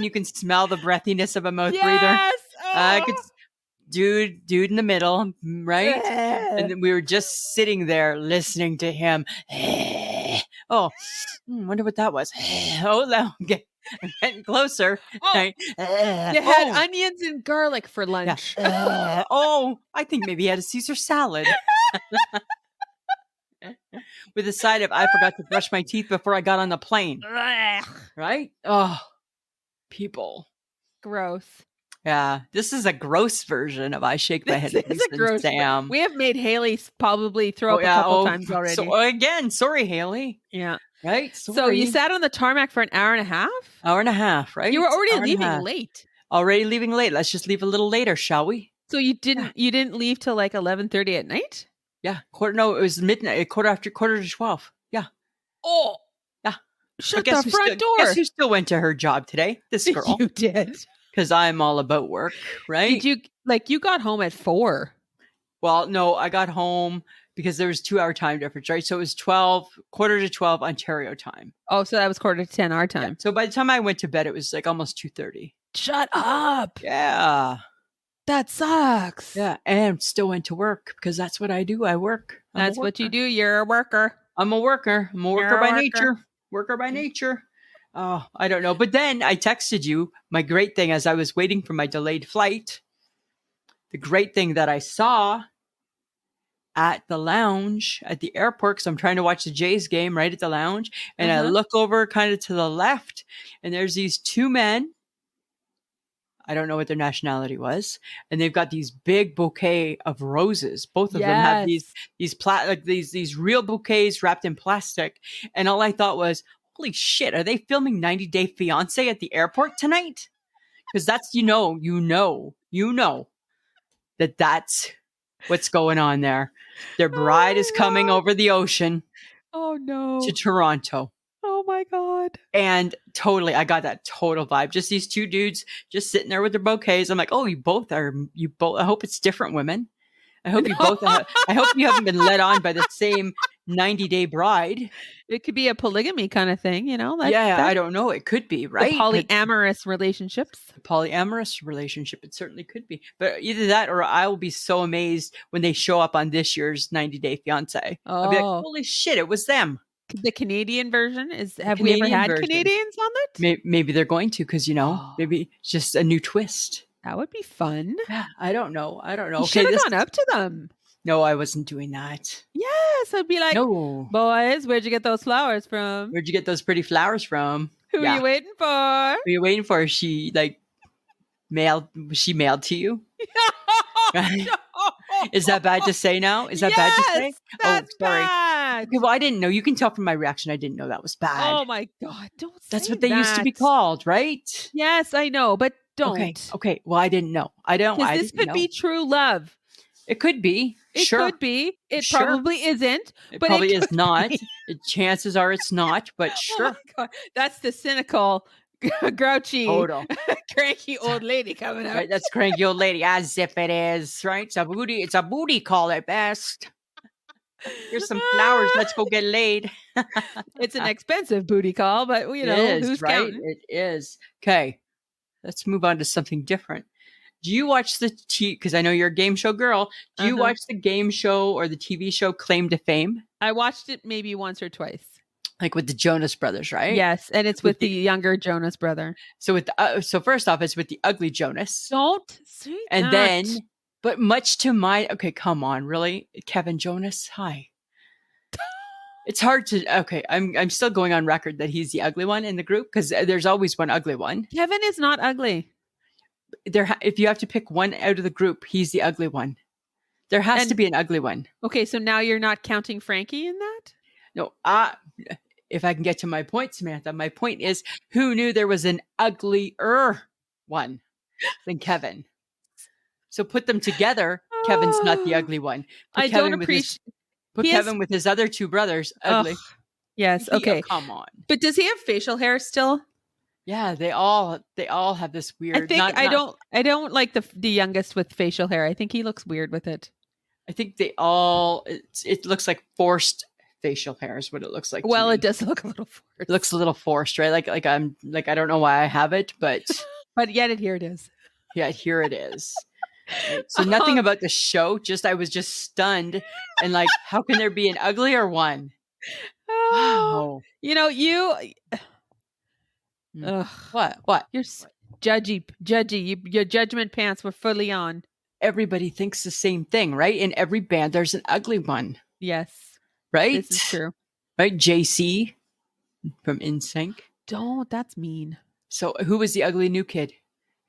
you can smell the breathiness of a mouth breather. Yes. I could, dude in the middle, right? And then we were just sitting there listening to him. Oh, wonder what that was. Oh, I'm getting closer. Oh, Right? they had onions and garlic for lunch. Yeah. I think maybe he had a Caesar salad. With a side of, I forgot to brush my teeth before I got on the plane. Right? Oh, people. Gross. Yeah, this is a gross version of I Shake My Head. This is a gross. Sam. We have made Haley probably throw up a couple times already. So again, sorry, Haley. Yeah. Right? Sorry. So you sat on the tarmac for an hour and a half? Hour and a half, right? You were already leaving late. Already leaving late. Let's just leave a little later, shall we? So you didn't leave till like 11:30 at night? Yeah. It was midnight, quarter to 12. Yeah. Oh. Yeah. Shut the front door. Guess who still went to her job today? This girl. You did. Because I'm all about work, right? Did you got home at 4? Well, no, I got home because there was 2-hour time difference, right? So it was quarter to 12 Ontario time. Oh, so that was quarter to 10 our time. Yeah. So by the time I went to bed, it was like almost 2:30. Shut up. Yeah. That sucks. Yeah. And still went to work because that's what I do. I work. That's what you do. You're a worker. I'm a worker. I'm a worker by nature. Worker by nature. Oh, I don't know. But then I texted you my great thing as I was waiting for my delayed flight. The great thing that I saw at the lounge at the airport, because I'm trying to watch the Jays game right at the lounge. And I look over kind of to the left, and there's these two men. I don't know what their nationality was. And they've got these big bouquet of roses. Both of them have these real bouquets wrapped in plastic. And all I thought was, holy shit, are they filming 90 Day Fiance at the airport tonight? Because that's, that's what's going on there. Their bride is coming over the ocean. Oh, no. To Toronto. Oh, my God. And totally, I got that total vibe. Just these two dudes just sitting there with their bouquets. I'm like, oh, you both, I hope it's different women. I hope you both, I hope you haven't been led on by the same 90-day bride. It could be a polygamy kind of thing, I don't know. It could be, right? The polyamorous relationships. The polyamorous relationship, it certainly could be. But either that or I will be so amazed when they show up on this year's 90 Day Fiance. I'll be like, holy shit, it was them. The Canadian version have we ever had Canadians on that? Maybe they're going to, because, maybe it's just a new twist. That would be fun. Yeah, I don't know. You should have gone up to them. No, I wasn't doing that. Yes, I'd be like, no. Boys, where'd you get those flowers from? Where'd you get those pretty flowers from? Who are you waiting for? Who are you waiting for? She mailed to you? Right? Is that bad to say now? Is that bad to say? That's bad. Okay, well, I didn't know. You can tell from my reaction. I didn't know that was bad. Oh my God. Don't say That's what they used to be called, right? Yes, I know, but don't. Okay. Well, I didn't know. This could be true love. It could be. It could be. It probably isn't. It but probably it is not. Chances are it's not, but sure. Oh my God. That's the cynical, grouchy, cranky old lady coming out. Right, that's cranky old lady, as if it is, right? It's a booty call at best. Here's some flowers. Let's go get laid. It's an expensive booty call, but who's counting? It is. Okay. Let's move on to something different. Do you watch because I know you're a game show girl. Do you watch the game show or the TV show Claim to Fame? I watched it maybe once or twice. Like with the Jonas brothers, right? Yes, and it's with the younger Jonas brother. So so first off, it's with the ugly Jonas. Don't say and that. then, but much to my come on, really, Kevin Jonas, hi. It's hard to I'm still going on record that he's the ugly one in the group because there's always one ugly one. Kevin is not ugly. If you have to pick one out of the group, he's the ugly one. There has to be an ugly one. Okay, so now you're not counting Frankie in that? No, if I can get to my point, Samantha, my point is, who knew there was an uglier one than Kevin? So put them together. Kevin's not the ugly one. I don't appreciate. Kevin with his other two brothers ugly. Yes. Okay. Come on. But does he have facial hair still? Yeah, they all have this weird. I think I don't like the youngest with facial hair. I think he looks weird with it. I think they all. It looks like forced facial hair is what it looks like to Well, me. it does look a little forced. It looks a little forced, right? Like I'm like, I don't know why I have it, but But yet here it is. yeah, here it is. Right? So nothing about the show, just I was just stunned and like, how can there be an uglier one? Wow. You ugh, What? you're judgy. Your judgment pants were fully on. Everybody thinks the same thing, right? In every band, there's an ugly one, Yes, right? this is true. Right? JC from NSYNC. Don't. That's mean. So who was the ugly new kid?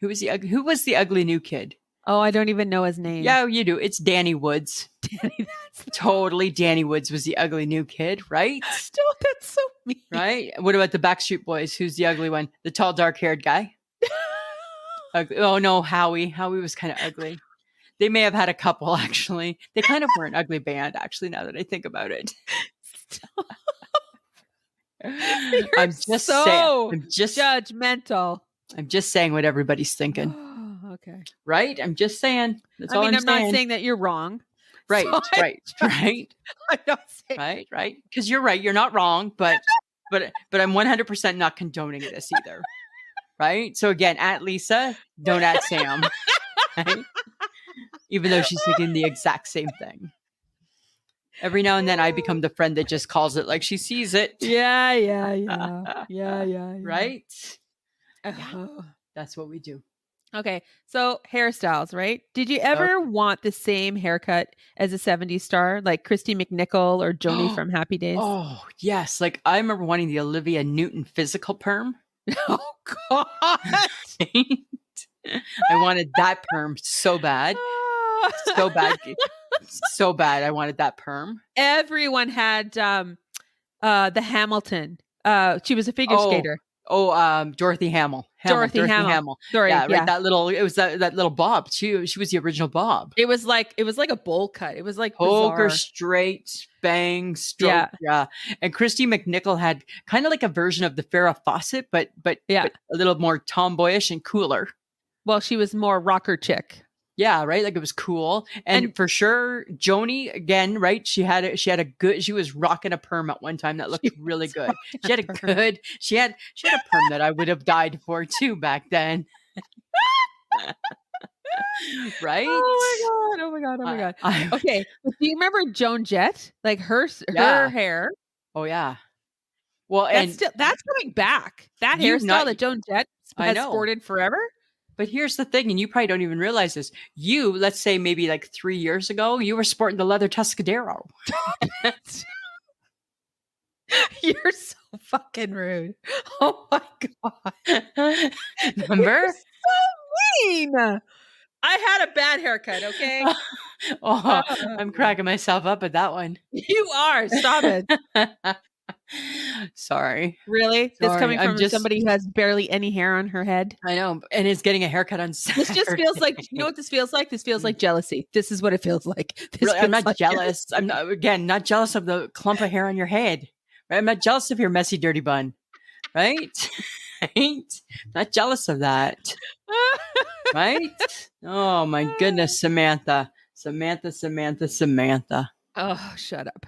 Who was the ugly new kid? Oh, I don't even know his name. Yeah, you do. It's Danny Woods. Danny, Totally, Danny Woods was the ugly new kid, right? Don't. That's so mean. Right? What about the Backstreet Boys? Who's the ugly one? The tall, dark-haired guy? Ugly. Oh, no, Howie. Howie was kind of ugly. They may have had a couple, actually. They kind of were an ugly band, actually, now that I think about it. I'm just saying. I'm just judgmental. I'm just saying what everybody's thinking. Okay. Right? I'm just saying. That's all I'm not saying that you're wrong. Right, So right. I'm not saying Right. Because you're right. You're not wrong, but I'm 100% not condoning this either. Right? So again, at Lisa, don't at Sam. Right? Even though she's thinking the exact same thing. Every now and then I become the friend that just calls it like she sees it. Yeah. Right? Yeah. That's what we do. Okay. So hairstyles, right? Did you ever want the same haircut as a 70s star like Kristy McNichol or Joni from Happy Days? Oh, yes. Like I remember wanting the Olivia Newton physical perm. Oh, God. I wanted that perm so bad. So bad. So bad. I wanted that perm. Everyone had the Hamilton. She was a figure skater. Dorothy Hamill. Dorothy Hamill. Sorry, yeah, right. That was that little bob. She was the original bob. It was like a bowl cut. It was like poker bizarre. Straight, bang, stroke. Yeah. And Kristy McNichol had kind of like a version of the Farrah Fawcett, but a little more tomboyish and cooler. Well, she was more rocker chick. Yeah, right. Like it was cool, and for sure, Joni again, right? She had a good. She was rocking a perm at one time that looked really good. She had a good. She had a perm that I would have died for too back then. Right? Oh my god! Okay, but do you remember Joan Jett? Like her hair. Oh yeah. Well, that's coming back. That hairstyle that Joan Jett has sported forever. But here's the thing, and you probably don't even realize this. You, let's say maybe like 3 years ago, you were sporting the leather Tuscadero. You're so fucking rude. Oh my God. Remember? You're so mean. I had a bad haircut, okay? I'm cracking myself up at that one. You are. Stop it. Sorry. Really? That's coming from somebody who has barely any hair on her head? I know. And is getting a haircut on Saturday. This just feels like, you know what this feels like? This feels like jealousy. This is what it feels like. I'm not jealous. I'm not jealous of the clump of hair on your head. Right? I'm not jealous of your messy, dirty bun. Right? Right? Not jealous of that. Right? Oh my goodness, Samantha. Oh, shut up.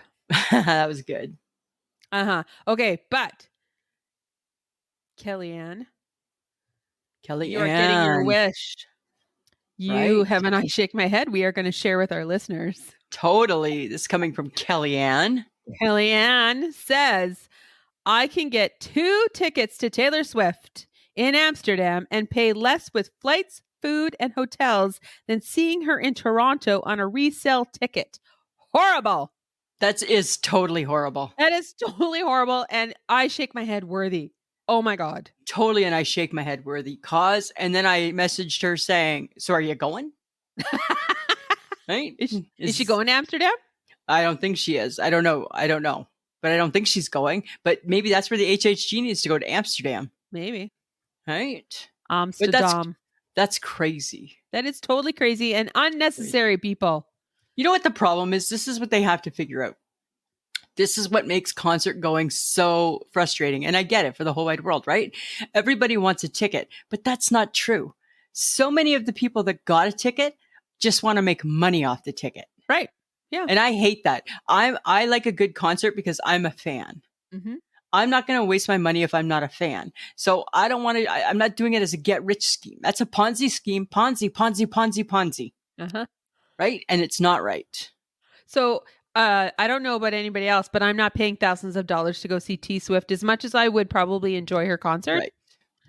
That was good. Okay, but Kellyanne, you are getting your wish. You have an I shake my head. We are going to share with our listeners. Totally. This is coming from Kellyanne. Kellyanne says, I can get 2 tickets to Taylor Swift in Amsterdam and pay less with flights, food, and hotels than seeing her in Toronto on a resale ticket. Horrible. That is totally horrible. That is totally horrible. And I shake my head worthy. Oh my God. Totally. And I shake my head worthy cause. And then I messaged her saying, so are you going? Right? Is she going to Amsterdam? I don't think she is. I don't know. But I don't think she's going. But maybe that's where the HHG needs to go, to Amsterdam. Maybe. Right? Amsterdam. That's crazy. That is totally crazy and unnecessary, people. You know what the problem is? This is what they have to figure out. This is what makes concert going so frustrating. And I get it for the whole wide world, right? Everybody wants a ticket, but that's not true. So many of the people that got a ticket just want to make money off the ticket. Right. Yeah. And I hate that. I like a good concert because I'm a fan. Mm-hmm. I'm not going to waste my money if I'm not a fan. So I don't want to, I'm not doing it as a get rich scheme. That's a Ponzi scheme. Ponzi, Ponzi, Ponzi, Ponzi. Uh-huh. Right? And it's not right. So I don't know about anybody else, but I'm not paying thousands of dollars to go see TSwift as much as I would probably enjoy her concert. Right.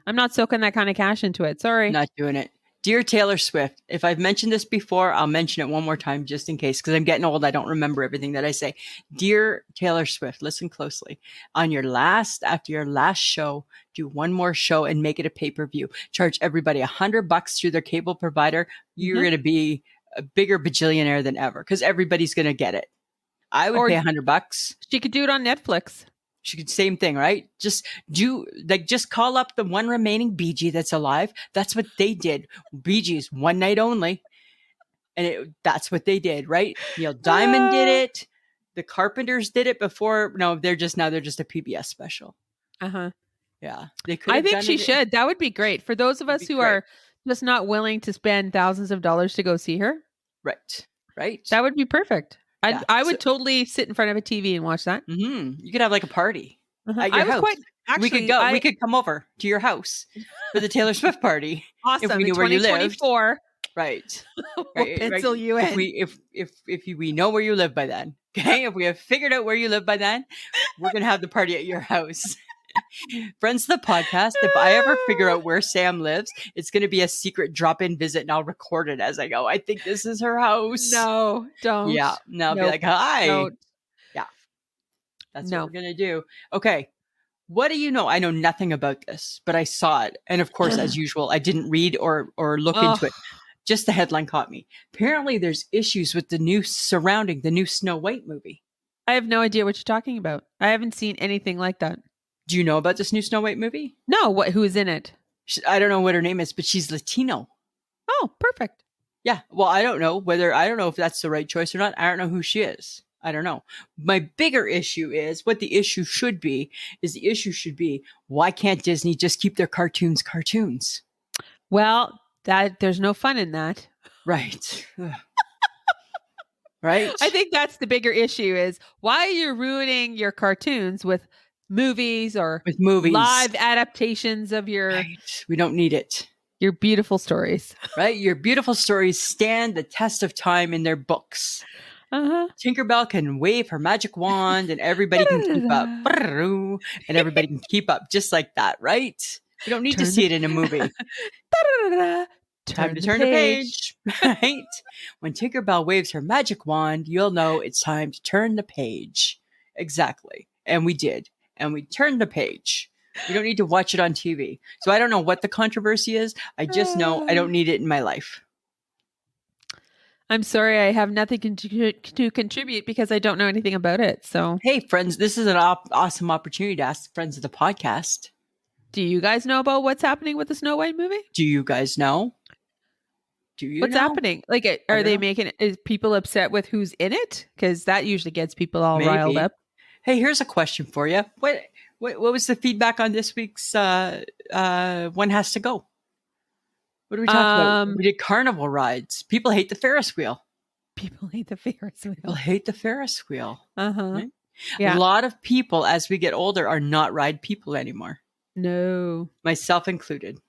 I'm not soaking that kind of cash into it. Sorry. Not doing it. Dear Taylor Swift, if I've mentioned this before, I'll mention it one more time just in case, because I'm getting old. I don't remember everything that I say. Dear Taylor Swift, listen closely. After your last show, do one more show and make it a pay-per-view. Charge everybody $100 through their cable provider. You're going to be a bigger bajillionaire than ever because everybody's going to get it. I would pay $100. She could do it on Netflix. She could, same thing, right? Just call up the one remaining Bee Gee that's alive. That's what they did. Bee Gees, one night only. And that's what they did, right? Neil Diamond did it. The Carpenters did it before. No, they're just a PBS special. Uh-huh. Yeah. They could. I think she should. That would be great. For those of us who are just not willing to spend thousands of dollars to go see her. Right. Right. That would be perfect. I would totally sit in front of a TV and watch that. Mm-hmm. You could have like a party at your house. We could go. We could come over to your house for the Taylor Swift party. Awesome. If we knew where you lived. Right. We'll pencil you in. If we know where you live by then. Okay. If we have figured out where you live by then, we're gonna have the party at your house. Friends of the podcast, if I ever figure out where Sam lives, it's going to be a secret drop-in visit and I'll record it as I go. I think this is her house. No, don't. Yeah. No, I'll be like, hi. Don't. Yeah. That's what we're going to do. Okay. What do you know? I know nothing about this, but I saw it. And of course, as usual, I didn't read or look into it. Just the headline caught me. Apparently there's issues with the new Snow White movie. I have no idea what you're talking about. I haven't seen anything like that. Do you know about this new Snow White movie? No. Who is in it? I don't know what her name is, but she's Latino. Oh, perfect. Yeah. Well, I don't know if that's the right choice or not. I don't know who she is. I don't know. My bigger issue is what the issue should be why can't Disney just keep their cartoons? Well, there's no fun in that. Right. Right. I think that's the bigger issue is why are you ruining your cartoons with movies or live adaptations of your... Right. We don't need it. Your beautiful stories. Right? Your beautiful stories stand the test of time in their books. Uh-huh. Tinkerbell can wave her magic wand and everybody can keep up. And everybody can keep up just like that, right? We don't need to see it in a movie. Time to turn the page. Right? When Tinkerbell waves her magic wand, you'll know it's time to turn the page. Exactly. And we did. And we turned the page. We don't need to watch it on TV. So I don't know what the controversy is. I just know I don't need it in my life. I'm sorry, I have nothing to contribute because I don't know anything about it. So, hey, friends, this is an awesome opportunity to ask friends of the podcast. Do you guys know about what's happening with the Snow White movie? Do you guys know? What's happening? Like, is people upset with who's in it? Because that usually gets people all riled up. Hey, here's a question for you. What was the feedback on this week's One Has to Go? What did we talk about? We did carnival rides. People hate the Ferris wheel. Uh-huh. Right? Yeah. A lot of people, as we get older, are not ride people anymore. No. Myself included.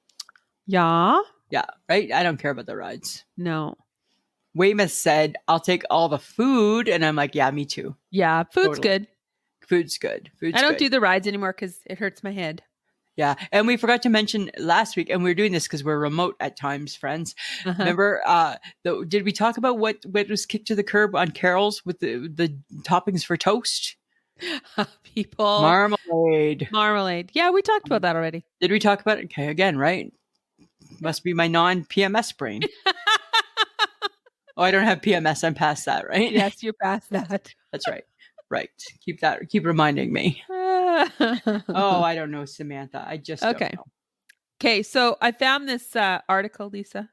Yeah? Yeah, right? I don't care about the rides. No. Weymouth said, I'll take all the food. And I'm like, yeah, me too. Yeah, food's good. Food's good. I don't do the rides anymore because it hurts my head. Yeah. And we forgot to mention last week, and we're doing this because we're remote at times, friends. Uh-huh. Remember, did we talk about what was kicked to the curb on Carol's with the toppings for toast? People. Marmalade. Yeah, we talked about that already. Did we talk about it? Okay, again, right? Must be my non-PMS brain. Oh, I don't have PMS. I'm past that, right? Yes, you're past that. That's right. Right. Keep reminding me. Oh, I don't know, Samantha. I just don't know. Okay, so I found this article, Lisa.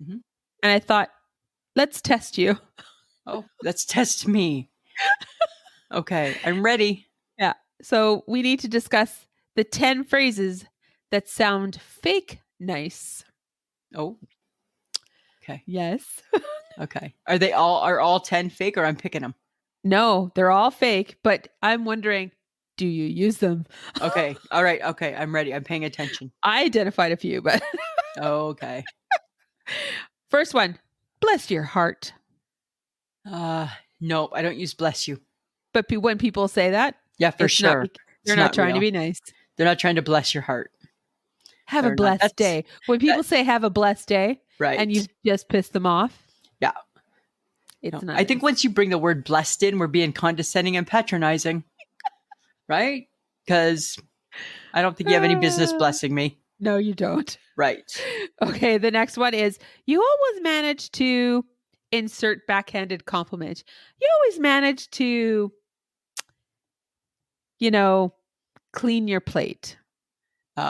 Mm-hmm. And I thought, let's test you. Oh, let's test me. Okay, I'm ready. Yeah. So we need to discuss the 10 phrases that sound fake nice. Oh. Okay. Yes. Okay. Are all 10 fake, or I'm picking them? No, they're all fake, but I'm wondering, do you use them? Okay. All right. Okay. I'm ready. I'm paying attention. I identified a few, but Okay. first one, bless your heart. Nope. I don't use bless you. But when people say that, Yeah, for it's not sure. they're It's not not trying to real. be nice. They're not trying to bless your heart. Have a They're not. blessed day. When people say have a blessed day and Right. you've just pissed them off, Yeah. it's No. not I think nice. once you bring the word blessed in, we're being condescending and patronizing. Right? Because I don't think you have any business blessing me. No, you don't. Right. Okay, the next one is you always manage to insert backhanded compliment. You always manage to, clean your plate. Good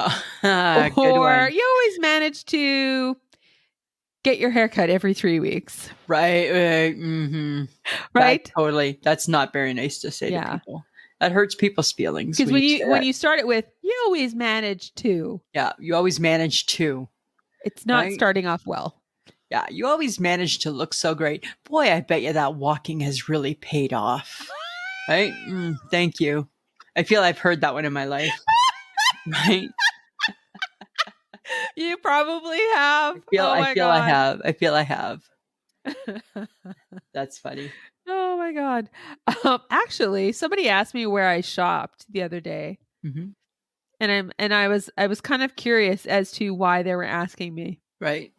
Or one. you always manage to get your hair cut every 3 weeks. Right. Mm-hmm. Right? That's not very nice to say to Yeah. people. That hurts people's feelings. Because When you say when that. you start it with you always manage to, Yeah, you always manage to. it's not Right? starting off well. Yeah, you always manage to look so great. Boy, I bet you that walking has really paid off. Right? Thank you. I feel I've heard that one in my life. Right? You probably have. Oh I my feel I God. have. I feel I have. That's funny. Oh my God. Actually, somebody asked me where I shopped the other day. Mm-hmm. And I was kind of curious as to why they were asking me Right.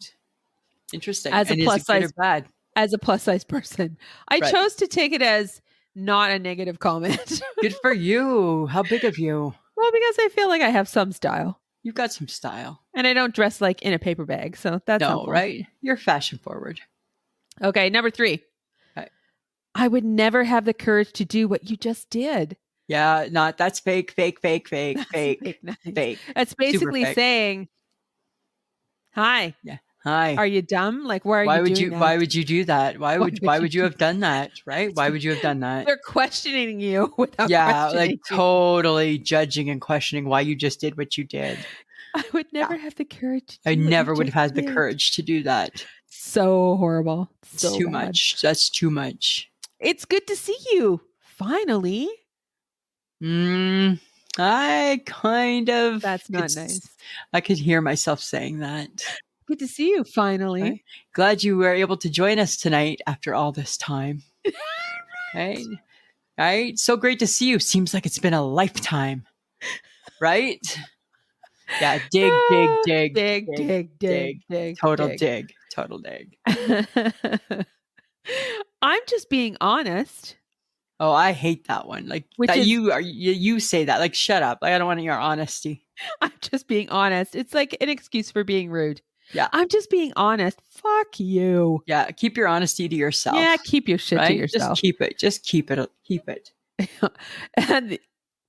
Interesting. as a And is plus it good or size bad? person. I Right. chose to take it as not a negative comment. Good for you. How big of you? Well, because I feel like I have some style. You've got some style. And I don't dress like in a paper bag, so that's No, helpful. right? You're fashion forward. Okay, number 3. Okay. I would never have the courage to do what you just did. Yeah, that's fake, fake, fake, fake, fake, Fake, nice. fake. That's Super basically fake. saying, "Hi, Yeah. Hi. are you dumb? Like, why are you doing that? Why would you do that? Why would you do have done that? Right? Why would you have done that? They're questioning you without Yeah, questioning like you. totally judging and questioning why you just did what you did. I would never Yeah. have the courage to do I what you never would just have had the did." courage to do that. So horrible. It's So too bad. much. That's too much. It's good to see you. Finally. I kind of. That's not nice. I could hear myself saying that. Good to see you finally. Right? Glad you were able to join us tonight after all this time. Right? Right? So great to see you. Seems like it's been a lifetime. Right? Yeah, dig. Total dig. I'm just being honest. Oh, I hate that one. Like Which that is- you say that. Like, shut up. Like, I don't want your honesty. I'm just being honest. It's like an excuse for being rude. Yeah. I'm just being honest. Fuck you. Yeah, keep your honesty to yourself. Yeah, keep your shit to yourself. Just keep it. And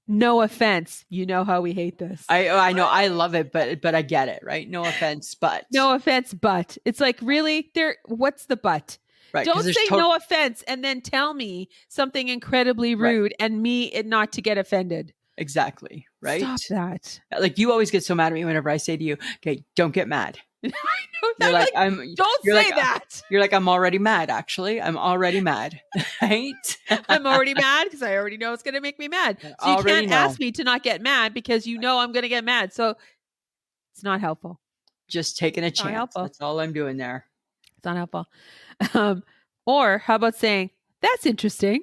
no offense, you know how we hate this. I know, I love it, but I get it, right? No offense, but it's like, really, what's the but? right, Don't say no offense and then tell me something incredibly rude and me not to get offended. Exactly, right? Stop that. Like, you always get so mad at me whenever I say to you, okay, don't get mad. I know. You're like, don't say that. You're like, I'm already mad, actually. I'm already mad. Right? I'm already mad because I already know it's going to make me mad. So you can't ask me to not get mad because you know I'm going to get mad. So it's not helpful. Just taking a chance. That's all I'm doing there. It's not helpful. Or how about saying, that's interesting.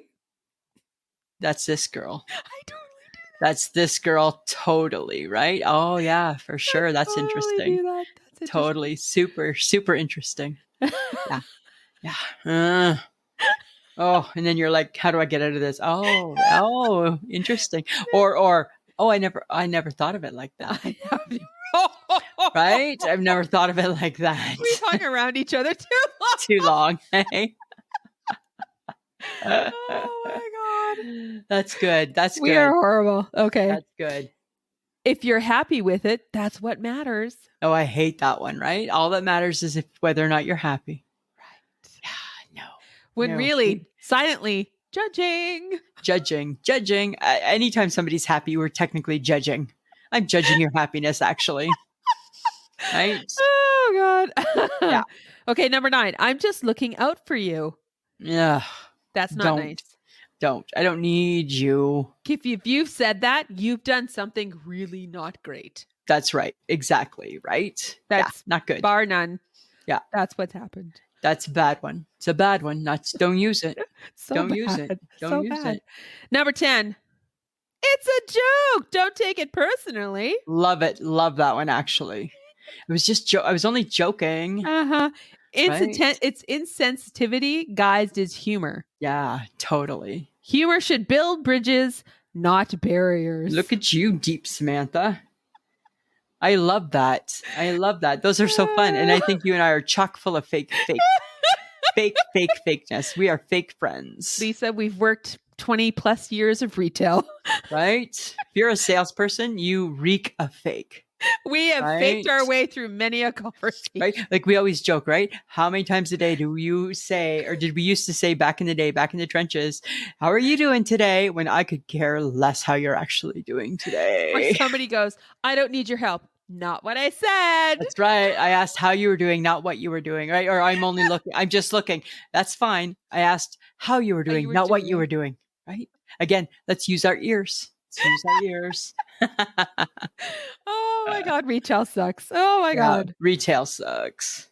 That's this girl. I totally do that. That's this girl, totally, right? Oh yeah, for sure. That's totally interesting. Do that. That's interesting. Totally, super interesting. Yeah. Oh, and then you're like, how do I get out of this? Oh, interesting. Or oh, I never thought of it like that. Right? I've never thought of it like that. We've hung around each other too Too long. long. Hey? Oh my God. That's good. We are horrible. Okay. That's good. If you're happy with it, that's what matters. Oh, I hate that one, right? All that matters is whether or not you're happy. Right. Yeah, no. When really, silently judging. Judging. Anytime somebody's happy, we're technically judging. I'm judging your happiness, actually. Right? Oh, God. Yeah. Okay, number 9. I'm just looking out for you. Yeah. That's not Don't. nice. Don't. I don't need you. If you've said that, you've done something really not great. That's right. Exactly. Right? That's not good. bar none. Yeah. That's what's happened. That's a bad one. It's a bad one. Don't use it. So Don't bad. use it. Don't so use bad. it. Number 10. It's a joke. Don't take it personally. Love it. Love that one, actually. It was just I was only joking. Uh-huh. Right? It's insensitivity guised as humor. Yeah, totally. Humor should build bridges, not barriers. Look at you, deep Samantha. I love that. I love that. Those are so fun. And I think you and I are chock full of fakeness. We are fake friends. Lisa, we've worked 20 plus years of retail. Right? If you're a salesperson, you reek of fake. We have faked our way through many a conversation. Right? Like we always joke, right? How many times a day do you say, or did we used to say back in the day, back in the trenches, how are you doing today? When I could care less how you're actually doing today. Or somebody goes, I don't need your help. Not what I said. That's right. I asked how you were doing, not what you were doing, right? Or I'm only looking. I'm just looking. That's fine. I asked how you were doing, not what you were doing, right? Again, let's use our ears. Let's use our ears. Oh my God, retail sucks. Oh my God. Retail sucks.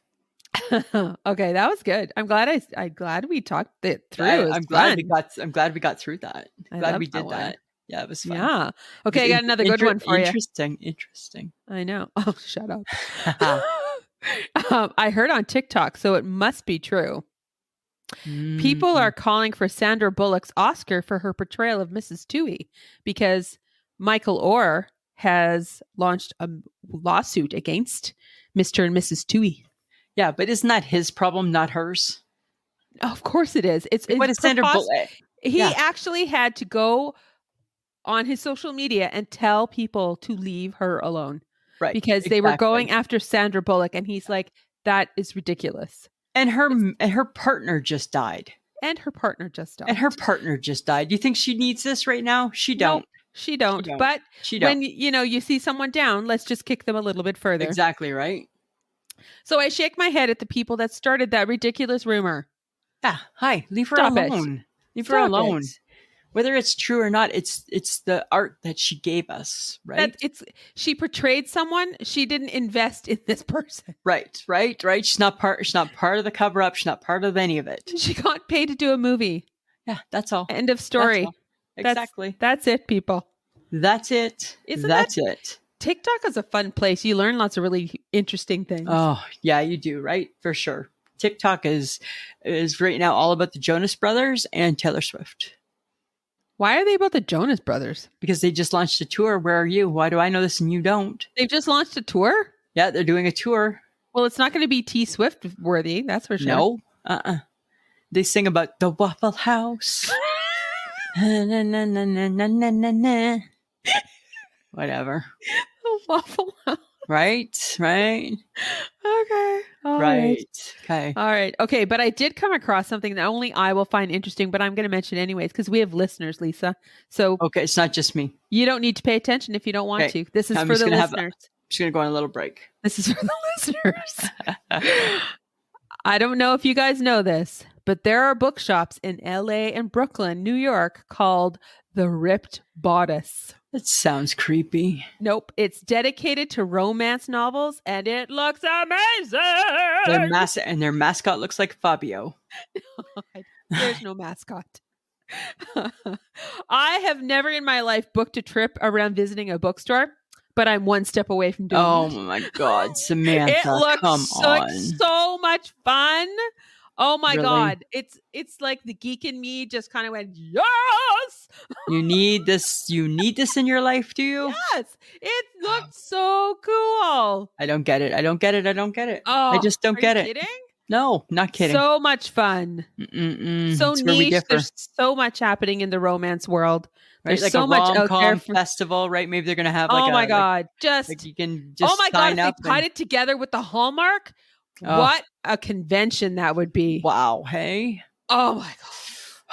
Okay, that was good. I'm glad we talked it through. I'm glad we got through that. Glad we did one. that. Yeah, it was fun. Yeah. Okay, I got another good one for you. Interesting. I know. Oh, shut up. I heard on TikTok, so it must be true. People are calling for Sandra Bullock's Oscar for her portrayal of Mrs. Toohey because Michael Orr has launched a lawsuit against Mr. and Mrs. Toohey. Yeah, but isn't that his problem, not hers? Of course it is. What is Sandra Bullock? He actually had to go on his social media and tell people to leave her alone. Right. Because they were going after Sandra Bullock, and he's like, that is ridiculous. And her partner just died. And her partner just died. Do you think she needs this right now? She don't. Nope, she don't. But when you see someone down, let's just kick them a little bit further. Exactly right. So I shake my head at the people that started that ridiculous rumor. Yeah. Hi. Leave her alone. Leave her alone. Whether it's true or not, it's the art that she gave us, right? She portrayed someone. She didn't invest in this person. Right. She's not part of the cover up. She's not part of any of it. She got paid to do a movie. Yeah, that's all. End of story. Exactly. That's it, people. That's it. That's it. TikTok is a fun place. You learn lots of really interesting things. Oh, yeah, you do, right? For sure. TikTok is right now all about the Jonas Brothers and Taylor Swift. Why are they about the Jonas Brothers? Because they just launched a tour. Where are you? Why do I know this and you don't? They've just launched a tour? Yeah, they're doing a tour. Well, it's not going to be TSwift worthy, that's for sure. No. They sing about the Waffle House. Na, na, na, na, na, na, na, na. Whatever. The Waffle House. Right. Okay. All right. Okay. All right. Okay. But I did come across something that only I will find interesting, but I'm going to mention anyways because we have listeners, Lisa. So okay, it's not just me. You don't need to pay attention if you don't want to. This is for the listeners. I'm just going to go on a little break. This is for the listeners. I don't know if you guys know this, but there are bookshops in LA and Brooklyn, New York, called The Ripped Bodice. That sounds creepy. Nope. It's dedicated to romance novels, and it looks amazing. Their mascot looks like Fabio. There's no mascot. I have never in my life booked a trip around visiting a bookstore, but I'm one step away from doing it. Oh my God, Samantha, it looks like so much fun. Oh my God. It's like the geek in me just kind of went, yes. You need this in your life, do you? Yes. It looked so cool. I don't get it. Oh, I just don't get it. Kidding? No, not kidding. So much fun. So it's niche. There's so much happening in the romance world. Right? There's like so a much out there. Festival, right? Maybe they're going to have God. you can just oh my God. If they tied and... it together with the Hallmark, what a convention that would be. Wow. Hey. Oh my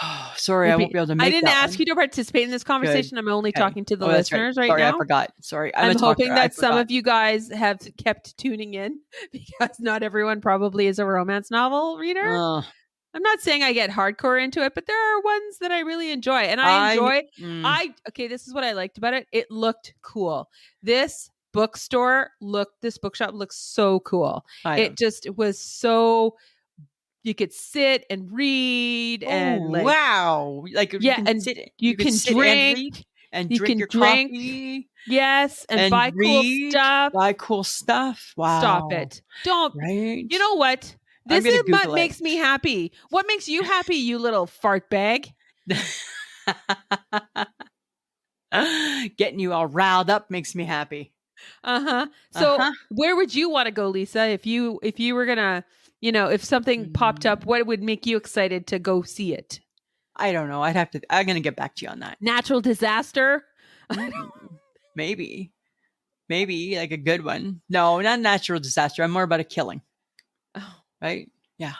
Oh, sorry, I won't be able to I make didn't that ask one. you to participate in this conversation. I'm only Okay. talking to the Oh, that's right. listeners right Sorry, I now. forgot. Sorry. I'm a I'm talker. hoping I that some forgot. of you guys have kept tuning in because not everyone probably is a romance novel reader. Uh, I'm not saying I get hardcore into it, but there are ones that I really enjoy. And okay, this is what I liked about it. It looked cool. This bookshop looks so cool. I It don't. just was so, you could sit and read Oh, and like, wow. Like you yeah, can and sit, you you can can sit and drink, read and you drink can your drink, coffee yes, and and buy cool read, stuff. buy cool stuff. Stop Wow. it. Don't. Right? You know what? I'm This going to is what Google it. makes me happy. What makes you happy, you little fart bag? Getting you all riled up makes me happy. So Uh-huh. where would you want to go, Lisa, if you were gonna, if something popped up, what would make you excited to go see it? I don't know. I'm going to get back to you on that. Natural disaster? Maybe. Maybe like a good one. No, not natural disaster. I'm more about a killing. Oh. Right? Yeah.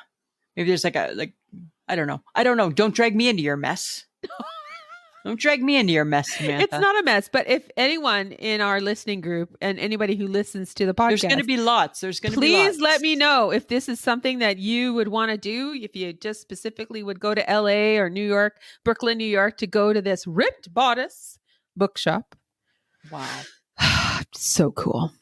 Maybe there's I don't know. I don't know. Don't drag me into your mess. Don't drag me into your mess, Samantha. It's not a mess, but if anyone in our listening group and anybody who listens to the podcast, there's going to be lots. Please let me know if this is something that you would want to do. If you just specifically would go to LA or New York, Brooklyn, New York, to go to this Ripped Bodice bookshop. Wow. So cool.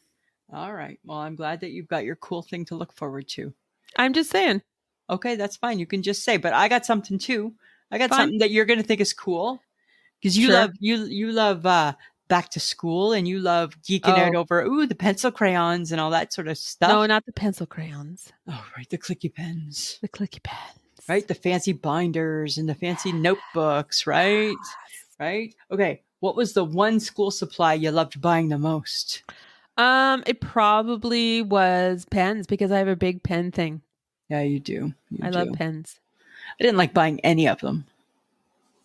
All right. Well, I'm glad that you've got your cool thing to look forward to. I'm just saying. Okay, that's fine. You can just say, but I got something too. I got Fine. something that you're going to think is cool because you love you love back to school and you love geeking out over the pencil crayons and all that sort of stuff. No, not the pencil crayons. Oh, right, the clicky pens. The clicky pens. Right, the fancy binders and the fancy notebooks, right? Yes. Right? Okay, what was the one school supply you loved buying the most? It probably was pens because I have a big pen thing. Yeah, you do. I love pens. I didn't like buying any of them.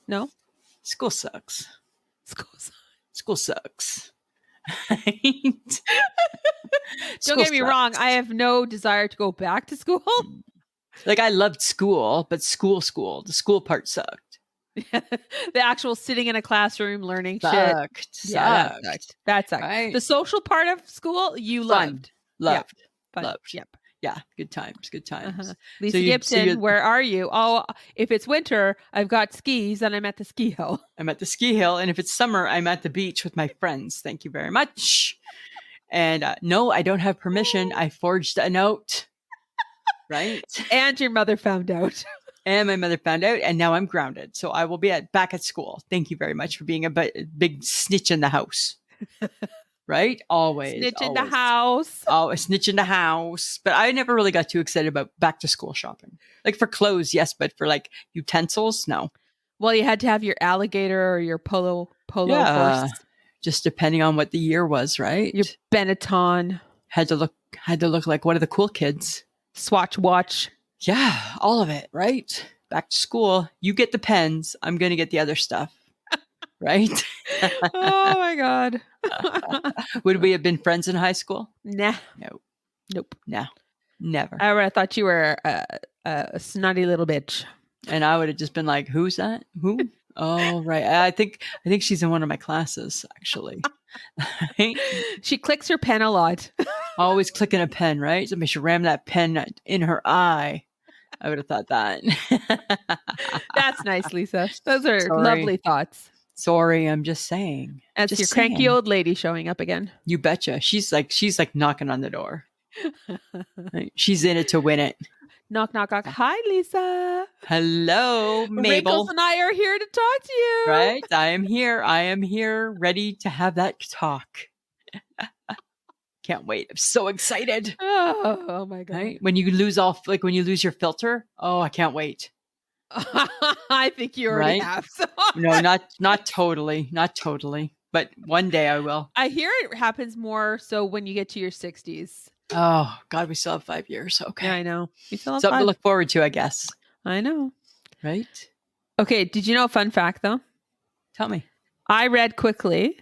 No? School sucks. School sucks. Don't get me wrong. I have no desire to go back to school. Like I loved school, but the school part sucked. The actual sitting in a classroom learning sucked. Shit. Yeah, that sucked. Right. The social part of school, you loved. Loved. Yep. Yeah, good times. Lisa Gibson, where are you? Oh, if it's winter, I've got skis and I'm at the ski hill. I'm at the ski hill. And if it's summer, I'm at the beach with my friends. Thank you very much. And no, I don't have permission. I forged a note. Right? And your mother found out. And my mother found out. And now I'm grounded. So I will be back at school. Thank you very much for being a big snitch in the house. Right? Always. Snitch in the house. Oh, a snitch in the house. But I never really got too excited about back to school shopping. Like for clothes, yes, but for like utensils, no. Well, you had to have your alligator or your polo horse. Just depending on what the year was, right? Your Benetton. Had to look like one of the cool kids. Swatch watch. Yeah, all of it, right? Back to school. You get the pens. I'm going to get the other stuff. Right? Oh my God. Would we have been friends in high school? Nah. Nope. No. Never. I would have thought you were a snotty little bitch. And I would have just been like, who's that? Who? Oh, right. I think she's in one of my classes, actually. Right? She clicks her pen a lot. Always clicking a pen, right? Somebody should ram that pen in her eye. I would have thought that. That's nice, Lisa. Those are lovely thoughts. Sorry, I'm just saying. That's your cranky old lady showing up again. You betcha. She's like knocking on the door. Right? She's in it to win it. Knock, knock, knock. Hi, Lisa. Hello, Mabel. Wrinkles and I are here to talk to you. Right? I am here, ready to have that talk. Can't wait. I'm so excited. Oh my God. Right? When you lose your filter. Oh, I can't wait. I think you already have. So. No, not totally. Not totally. But one day I will. I hear it happens more so when you get to your 60s. Oh, God, we still have 5 years. Okay. Yeah, I know. We still have something 5. to look forward to, I guess. I know. Right? Okay, did you know a fun fact, though? Tell me. I read quickly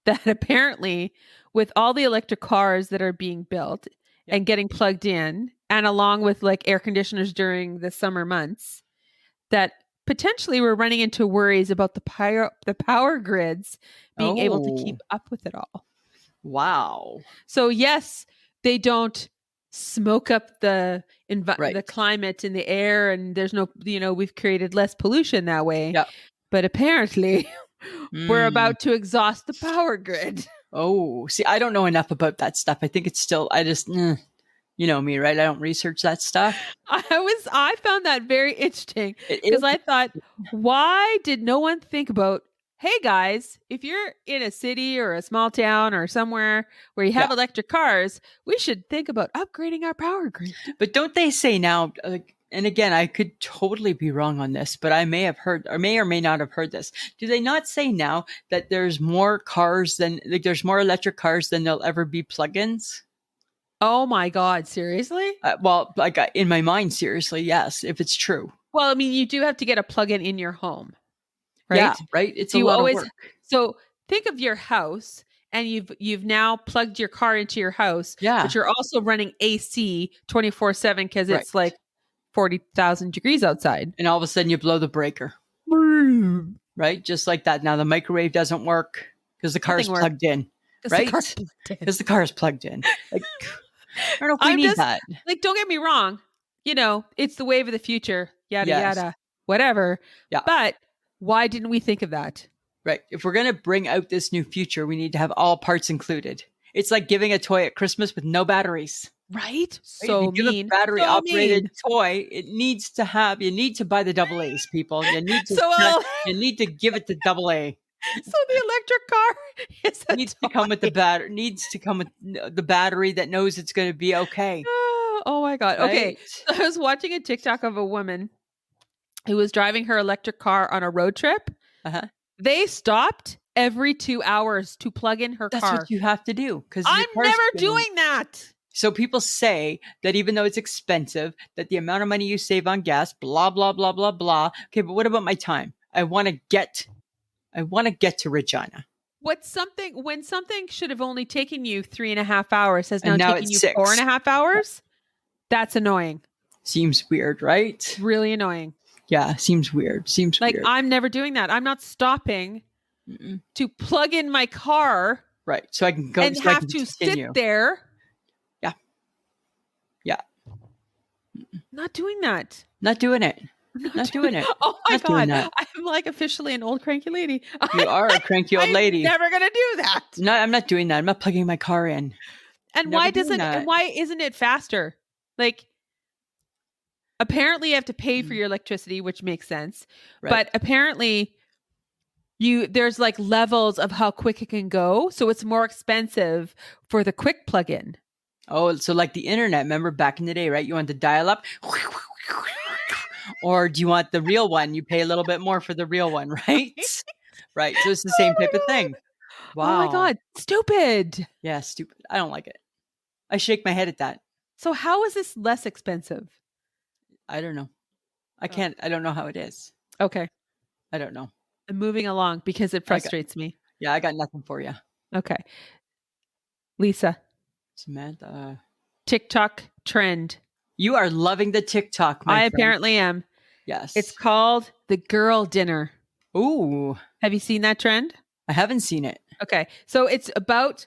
that apparently with all the electric cars that are being built and getting plugged in, and along with like air conditioners during the summer months, that potentially we're running into worries about the power grids being able to keep Oh, up with it all. wow. So yes, they don't smoke up the Right. climate in the air, and there's no, we've created less pollution that way. Yeah. But apparently, we're Mm. about to exhaust the power grid. Oh, see, I don't know enough about that stuff. I think it's still, I just, you know me, right? I don't research that stuff. I found that very interesting It because is. I thought, why did no one think about, hey guys, if you're in a city or a small town or somewhere where you Yeah. have electric cars, we should think about upgrading our power grid. But don't they say now, and again, I could totally be wrong on this, but I may have heard or may not have heard this. Do they not say now that there's more cars than, like, there's more electric cars than there'll ever be plug-ins? Oh my God, seriously? Well, like, in my mind, seriously, yes, if it's true. Well, I mean, you do have to get a plug-in in your home, Yeah, right? right? It's So a you lot of always work. so think of your house, and you've now plugged your car into your house, Yeah, but you're also running AC 24/7 because right. it's like 40,000 degrees outside. And all of a sudden you blow the breaker, right? Just like that. Now the microwave doesn't work because the car's Nothing works. plugged in, 'Cause the right? car's plugged in. Because the car is plugged in. Like, I don't know if we I'm need just that. like, don't get me wrong, it's the wave of the future, yada Yes. yada, whatever. Yeah. But why didn't we think of that? Right. If we're going to bring out this new future, we need to have all parts included. It's like giving a toy at Christmas with no batteries. Right? Right? So If you give a mean. battery So operated mean. toy, you need to buy the double A's, people. So well, You need to give it to double A. so the electric car is a Needs to come with the toy. battery, needs to come with the battery that knows it's going to be okay. Oh my God. Okay. Right? So I was watching a TikTok of a woman who was driving her electric car on a road trip. Uh-huh. They stopped every 2 hours to plug in her That's car. what you have to do. Because I'm never doing that. So people say that even though it's expensive, that the amount of money you save on gas, blah, blah, blah, blah, blah. Okay, but what about my time? I want to get to Regina. When something should have only taken you 3.5 hours has now And now taken it's you 6. 4.5 hours. That's annoying. Seems weird, right? Really annoying. Yeah, seems weird. Like, Weird. I'm never doing that. I'm not stopping Mm-mm. to plug in my car Right. So I can go and so I have can to continue. sit there. Yeah. Yeah. Not doing that. Not doing it. Not doing it. Oh my Not doing God. that. I'm like officially an old cranky lady. You are a cranky old I'm lady. never going to do that. No, I'm not doing that. I'm not plugging my car in. And Never doing and that. why isn't it faster? Like, apparently you have to pay for your electricity, which makes sense. Right. But apparently there's like levels of how quick it can go. So it's more expensive for the quick plug-in. Oh, so like the internet, remember back in the day, right? You want the dial up? Or do you want the real one? You pay a little bit more for the real one, right? Right. So it's the same type of thing. Wow. Oh my God. Stupid. Yeah, stupid. I don't like it. I shake my head at that. So how is this less expensive? I don't know. I don't know how it is. Okay. I don't know. I'm moving along because it frustrates me. Yeah, I got nothing for you. Okay. Lisa. Samantha. TikTok trend. You are loving the TikTok, my friend. Apparently am. Yes. It's called the girl dinner. Ooh. Have you seen that trend? I haven't seen it. Okay. So it's about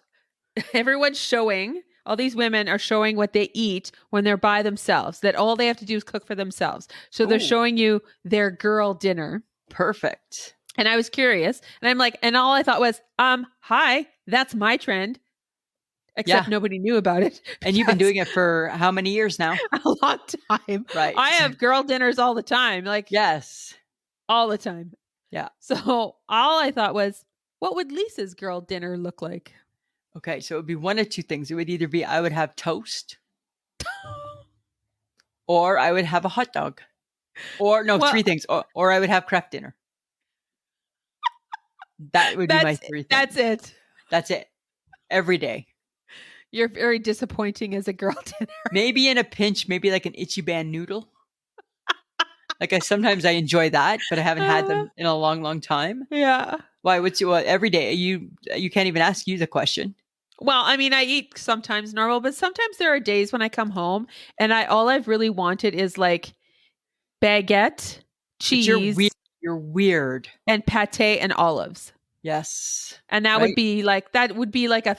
everyone's showing, all these women are showing what they eat when they're by themselves, that all they have to do is cook for themselves. So they're Ooh. showing you their girl dinner. Perfect. And I was curious, and I'm like, and all I thought was, hi, that's my trend. Except nobody knew about it. And you've been doing it for how many years now? A long time. Right. I have girl dinners all the time. Like, yes. all the time. Yeah. So all I thought was, what would Lisa's girl dinner look like? Okay. So it would be one of two things. It would either be I would have toast or I would have a hot dog. Or no, three things. Or I would have craft dinner. That would be my 3 things. That's it. That's it. Every day. You're very disappointing as a girl dinner. Maybe in a pinch, maybe like an itchy band noodle. Like sometimes I enjoy that, but I haven't had them in a long, long time. Yeah. Why? What's every day? You can't even ask you the question. Well, I mean, I eat sometimes normal, but sometimes there are days when I come home and all I've really wanted is like baguette, But you're weird. cheese, You're weird. and pate and olives. Yes. And that would Right? be like a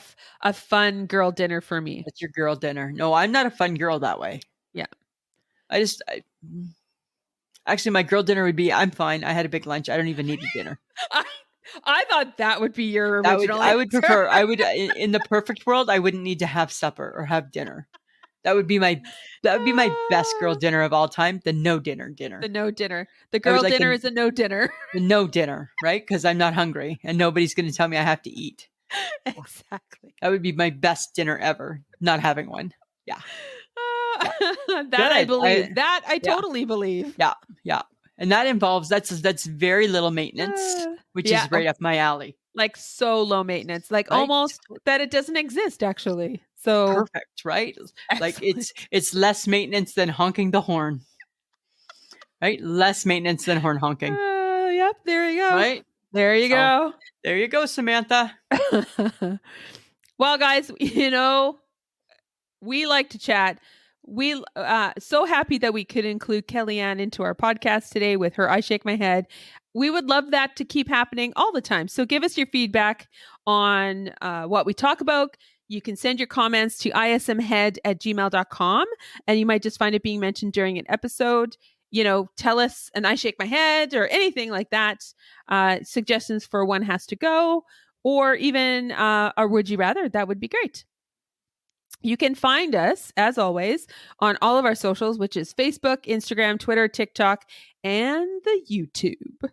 fun girl dinner for me. That's your girl dinner. No, I'm not a fun girl that way. Yeah. Actually, my girl dinner would be, I'm fine. I had a big lunch. I don't even need a dinner. I thought that would be your I original would answer. prefer, in the perfect world, I wouldn't need to have supper or have dinner. That would be my best girl dinner of all time. The no dinner dinner. The no dinner. The girl like dinner is a no dinner. The no dinner, right? Because I'm not hungry and nobody's going to tell me I have to eat. Exactly. That would be my best dinner ever. Not having one. Yeah. That I Good. believe. That I totally believe. Yeah. Yeah. And that involves, that's very little maintenance, which is right up my alley. Like so low maintenance, like Right? almost that it doesn't exist actually. So Perfect, right? excellent. Like it's less maintenance than honking the horn. Right? Less maintenance than horn honking. Yep, there you go. Right? There you go. There you go, Samantha. Well, guys, we like to chat. We so happy that we could include Kellyanne into our podcast today with her I Shake My Head. We would love that to keep happening all the time. So give us your feedback on what we talk about. You can send your comments to ismhead@gmail.com, and you might just find it being mentioned during an episode. Tell us an I Shake My Head or anything like that. Suggestions for One Has to Go, or even a Would You Rather. That would be great. You can find us, as always, on all of our socials, which is Facebook, Instagram, Twitter, TikTok, and the YouTube.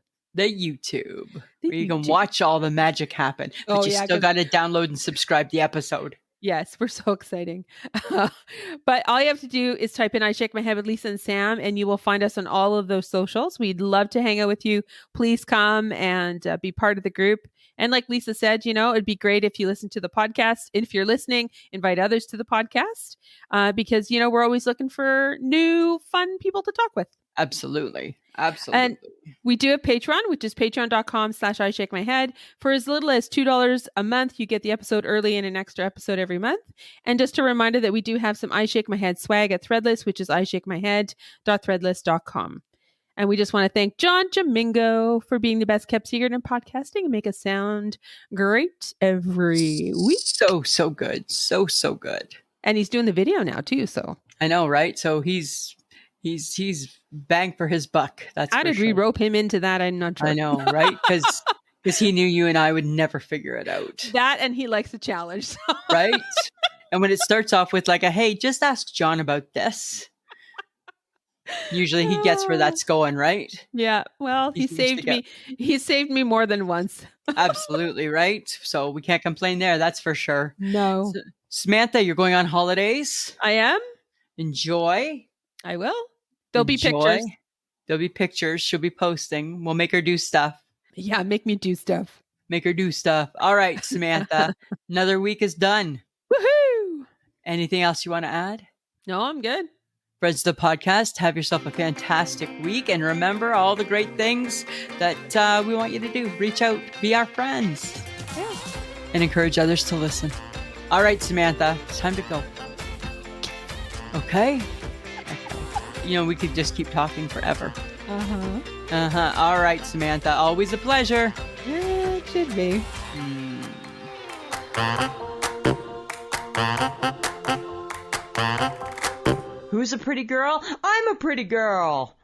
Where you can watch all the magic happen. But you still got to download and subscribe the episode. Yes, we're so exciting. But all you have to do is type in I Shake My Head with Lisa and Sam, and you will find us on all of those socials. We'd love to hang out with you. Please come and be part of the group. And like Lisa said, it'd be great if you listen to the podcast. And if you're listening, invite others to the podcast because, we're always looking for new, fun people to talk with. Absolutely. And we do have Patreon, which is patreon.com/I Shake My Head. For as little as $2 a month, you get the episode early and an extra episode every month. And just a reminder that we do have some I Shake My Head swag at Threadless, which is ishakemyhead.threadless.com. And we just want to thank John Jamingo for being the best kept secret in podcasting and make us sound great every week. So good. So good. And he's doing the video now too. So I know, right? So he's bang for his buck. How did we rope him into that? I'm not sure. I know, right? Because he knew you and I would never figure it out. That, and he likes a challenge. So. Right? And when it starts off with like hey, just ask John about this. Usually he gets where that's going, right? Yeah. Well, he saved me. He saved me more than once. Absolutely, right? So we can't complain there. That's for sure. No. So, Samantha, you're going on holidays? I am. Enjoy. I will. There'll be pictures. There'll be pictures. She'll be posting. We'll make her do stuff. Yeah, make me do stuff. Make her do stuff. All right, Samantha. Another week is done. Woohoo! Anything else you want to add? No, I'm good. Friends of the podcast, have yourself a fantastic week. And remember all the great things that we want you to do. Reach out. Be our friends. Yeah. And encourage others to listen. All right, Samantha. It's time to go. Okay? We could just keep talking forever. All right, Samantha. Always a pleasure. Yeah, it should be. Who's a pretty girl? I'm a pretty girl.